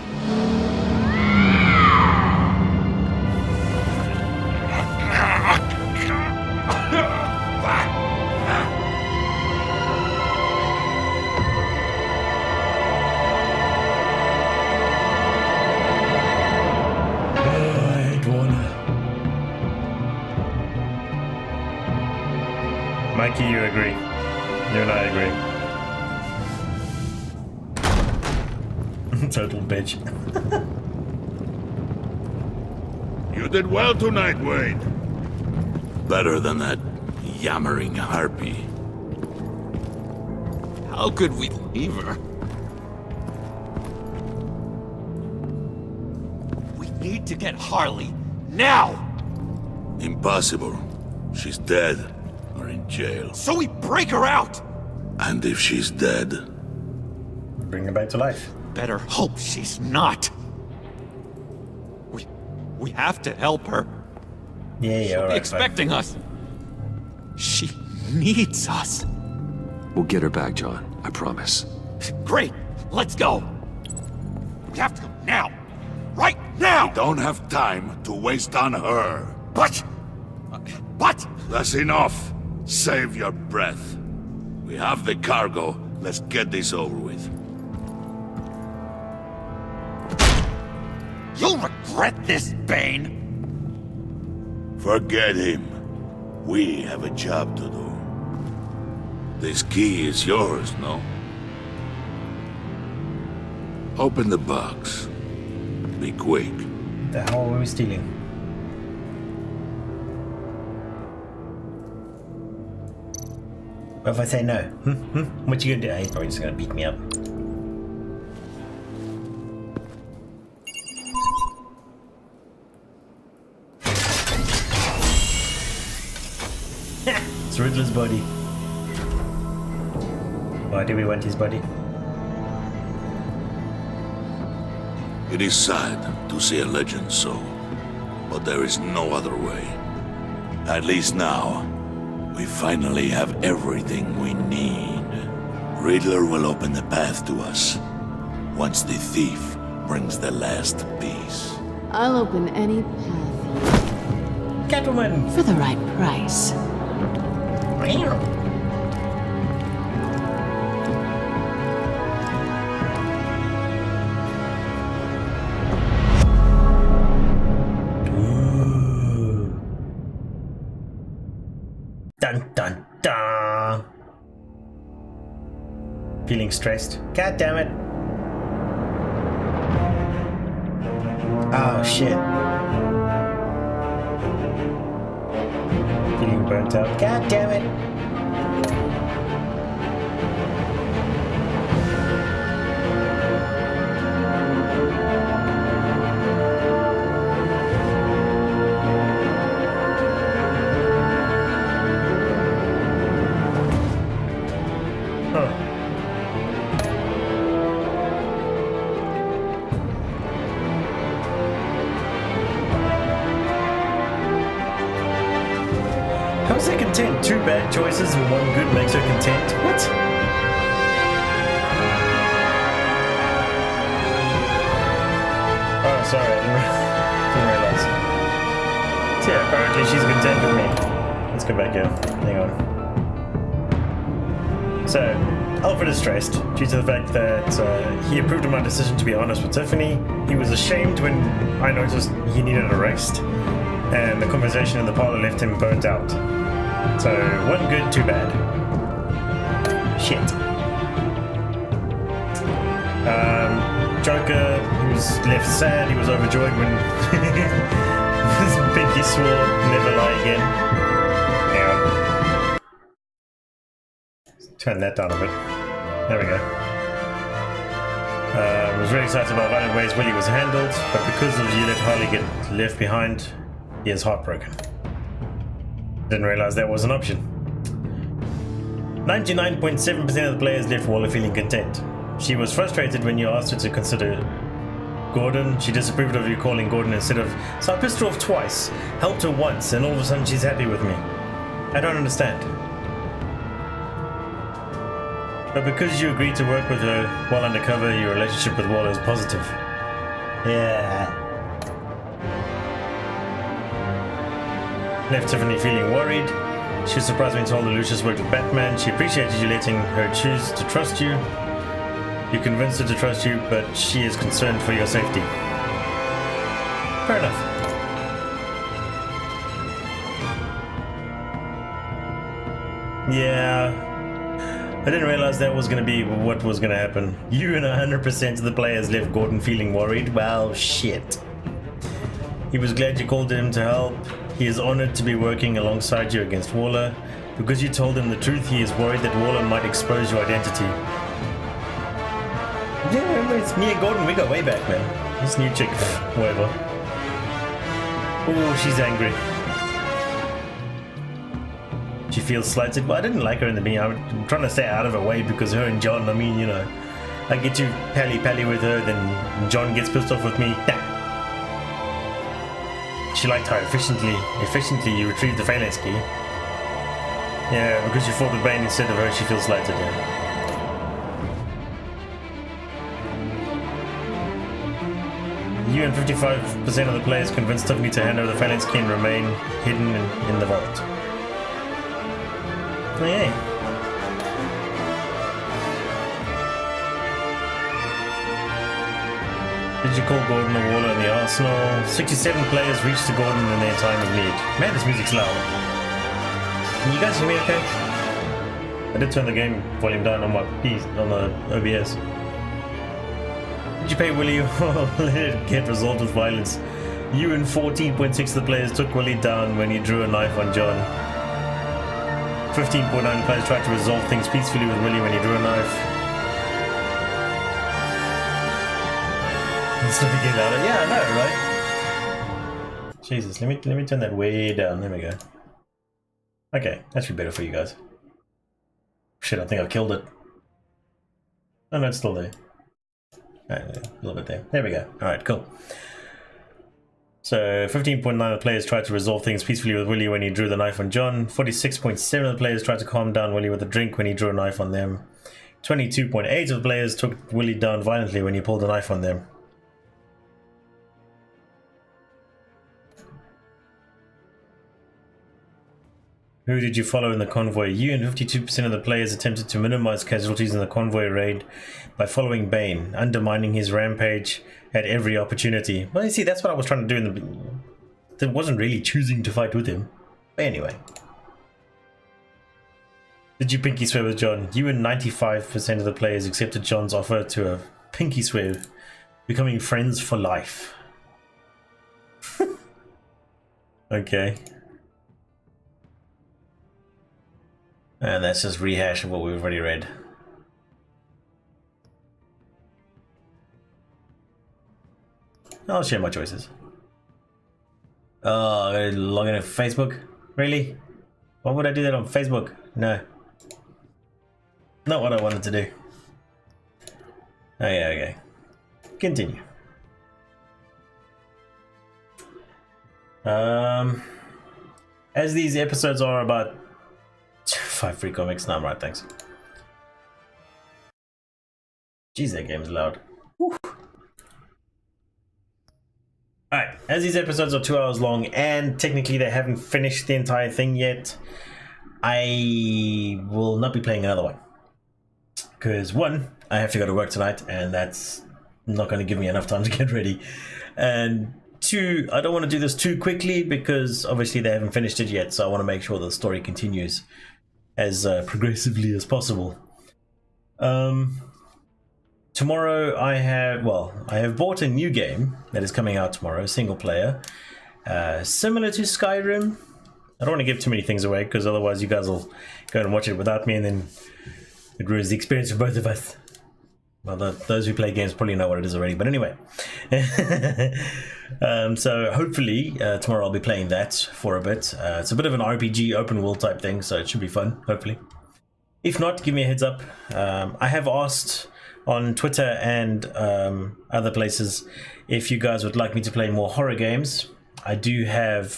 Mikey, you agree. You and I agree. Total bitch. You did well tonight, Wade. Better than that yammering harpy. How could we leave her? We need to get Harley now! Impossible. She's dead. Or in jail. So we break her out! And if she's dead... Bring her back to life. Better hope she's not. We have to help her. Yeah, She'll alright. be expecting us. She needs us. We'll get her back, John. I promise. Great. Let's go. We have to go now. Right now! We don't have time to waste on her. What? That's enough. Save your breath. We have the cargo. Let's get this over with. You'll regret this, Bane! Forget him. We have a job to do. This key is yours, no? Open the box. Be quick. The hell are we stealing? What if I say no? What you gonna do? He's probably just gonna beat me up. It's Riddler's body. Why do we want his body? It is sad to see a legend so, but there is no other way. At least now, we finally have everything we need. Riddler will open the path to us, once the thief brings the last piece. I'll open any path. Catwoman! For the right price. Dun dun dun! Feeling stressed? God damn it! Oh shit! Feeling burnt out? God damn it! How's that content? Two bad choices and one good makes her content? What? Oh, sorry, I didn't realize. So yeah, apparently she's content with me. Let's go back here. Hang on. So, Alfred is stressed due to the fact that he approved of my decision to be honest with Tiffany. He was ashamed when I noticed he needed a rest, and the conversation in the parlor left him burnt out. So, one good, two bad. Shit. Joker, he was left sad, he was overjoyed when Pinky swore never lie again. Hang on. Turn that down a bit. There we go. I was very excited about violent ways Willie was handled, but because of you let Harley get left behind, he is heartbroken. Didn't realize that was an option. 99.7% of the players left Waller feeling content. She was frustrated when you asked her to consider Gordon. She disapproved of you calling Gordon instead of... So I pissed her off twice, helped her once, and all of a sudden she's happy with me. I don't understand. But because you agreed to work with her while undercover, your relationship with Waller is positive. Yeah. Left Tiffany feeling worried. She was surprised when you told her Lucius worked with Batman. She appreciated you letting her choose to trust you. You convinced her to trust you, but she is concerned for your safety. Fair enough. Yeah. I didn't realize that was going to be what was going to happen. You and 100% of the players left Gordon feeling worried. Well, shit. He was glad you called him to help. He is honored to be working alongside you against Waller. Because you told him the truth, he is worried that Waller might expose your identity. Yeah, remember, it's me and Gordon. We go way back, man. This new chick, whatever. Oh, she's angry. She feels slighted. Well, I didn't like her in the beginning. I'm trying to stay out of her way because her and John, I mean, you know, I get too pally-pally with her, then John gets pissed off with me. Nah. She liked how efficiently you retrieved the Phalanx key. Yeah, because you fought with Bane instead of her, she feels slighted, yeah. You and 55% of the players convinced Tiffany to hand over the Phalanx key and remain hidden in the vault. Oh, yeah. Did you call Gordon or Waller in the arsenal? 67 players reached to Gordon in their time of need. Man, this music's loud. Can you guys hear me okay? I did turn the game volume down on my piece, on the OBS. Did you pay Willie or let it get resolved with violence? You and 14.6 of the players took Willie down when he drew a knife on John. 15.9 players tried to resolve things peacefully with Willie when he drew a knife. It's not getting louder. Yeah, I know, right? Jesus, let me turn that way down. There we go. Okay, that should be better for you guys. Shit, I think I killed it. Oh no, it's still there. Right, a little bit there. There we go. Alright, cool. So 15.9 of the players tried to resolve things peacefully with Willie when he drew the knife on John. 46.7 of the players tried to calm down Willie with a drink when he drew a knife on them. 22.8 of the players took Willie down violently when he pulled a knife on them. Who did you follow in the convoy? You and 52% of the players attempted to minimize casualties in the convoy raid by following Bane, undermining his rampage at every opportunity. Well, you see, that's what I was trying to do in the beginning. That wasn't really choosing to fight with him. But anyway. Did you pinky swear with John? You and 95% of the players accepted John's offer to a pinky swear, becoming friends for life. Okay. And that's just rehash of what we've already read. I'll share my choices. Oh, I gotta log in to Facebook? Really? Why would I do that on Facebook? No. Not what I wanted to do. Oh yeah, okay. Continue. As these episodes are about 5 free comics. No, I'm right, thanks. Jeez, that game's loud. Alright, as these episodes are 2 hours long and technically they haven't finished the entire thing yet, I will not be playing another one. Because one, I have to go to work tonight and that's not going to give me enough time to get ready. And two, I don't want to do this too quickly because obviously they haven't finished it yet, so I want to make sure the story continues as progressively as possible. Tomorrow I have bought a new game that is coming out tomorrow, single player, similar to Skyrim. I don't want to give too many things away because otherwise you guys will go and watch it without me and then it ruins the experience for both of us. Well, those who play games probably know what it is already, but anyway. So hopefully tomorrow I'll be playing that for a bit. It's a bit of an RPG open world type thing, so it should be fun, hopefully. If not, give me a heads up. I have asked on Twitter and other places if you guys would like me to play more horror games. I do have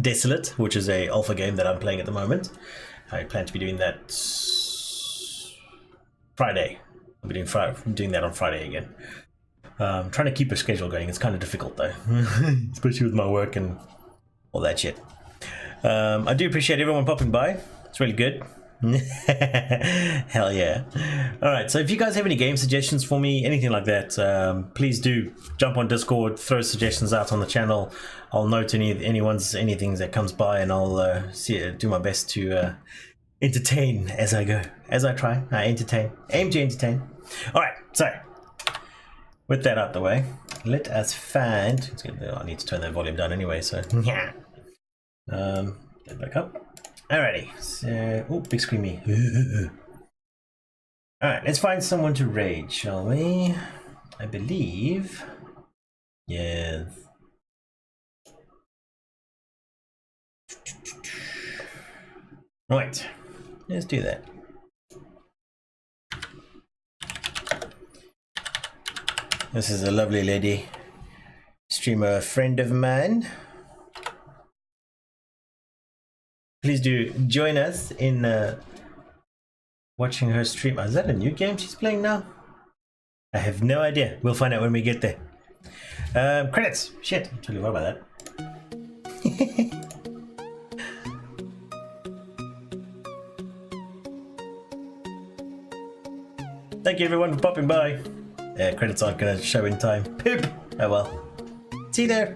Desolate, which is a alpha game that I'm playing at the moment. I plan to be doing that Friday. I'll be doing that on Friday again. Trying to keep a schedule going. It's kind of difficult though, especially with my work and all that shit. I do appreciate everyone popping by. It's really good. Hell yeah. Alright, so if you guys have any game suggestions for me, anything like that, please do jump on Discord, throw suggestions out on the channel. I'll note anything that comes by, and I'll do my best to entertain as I go. As I try, I aim to entertain. Alright, so with that out the way, let us find. I need to turn that volume down anyway, so yeah. Get back up. Alrighty, so oh, big screamy. Alright, let's find someone to raid, shall we? I believe. Yes. Right, let's do that. This is a lovely lady, streamer friend of mine. Please do join us in watching her stream. Is that a new game she's playing now? I have no idea. We'll find out when we get there. Credits. Shit, I totally forgot about that. Thank you everyone for popping by. Credits aren't going to show in time. Poop. Oh well. See you there.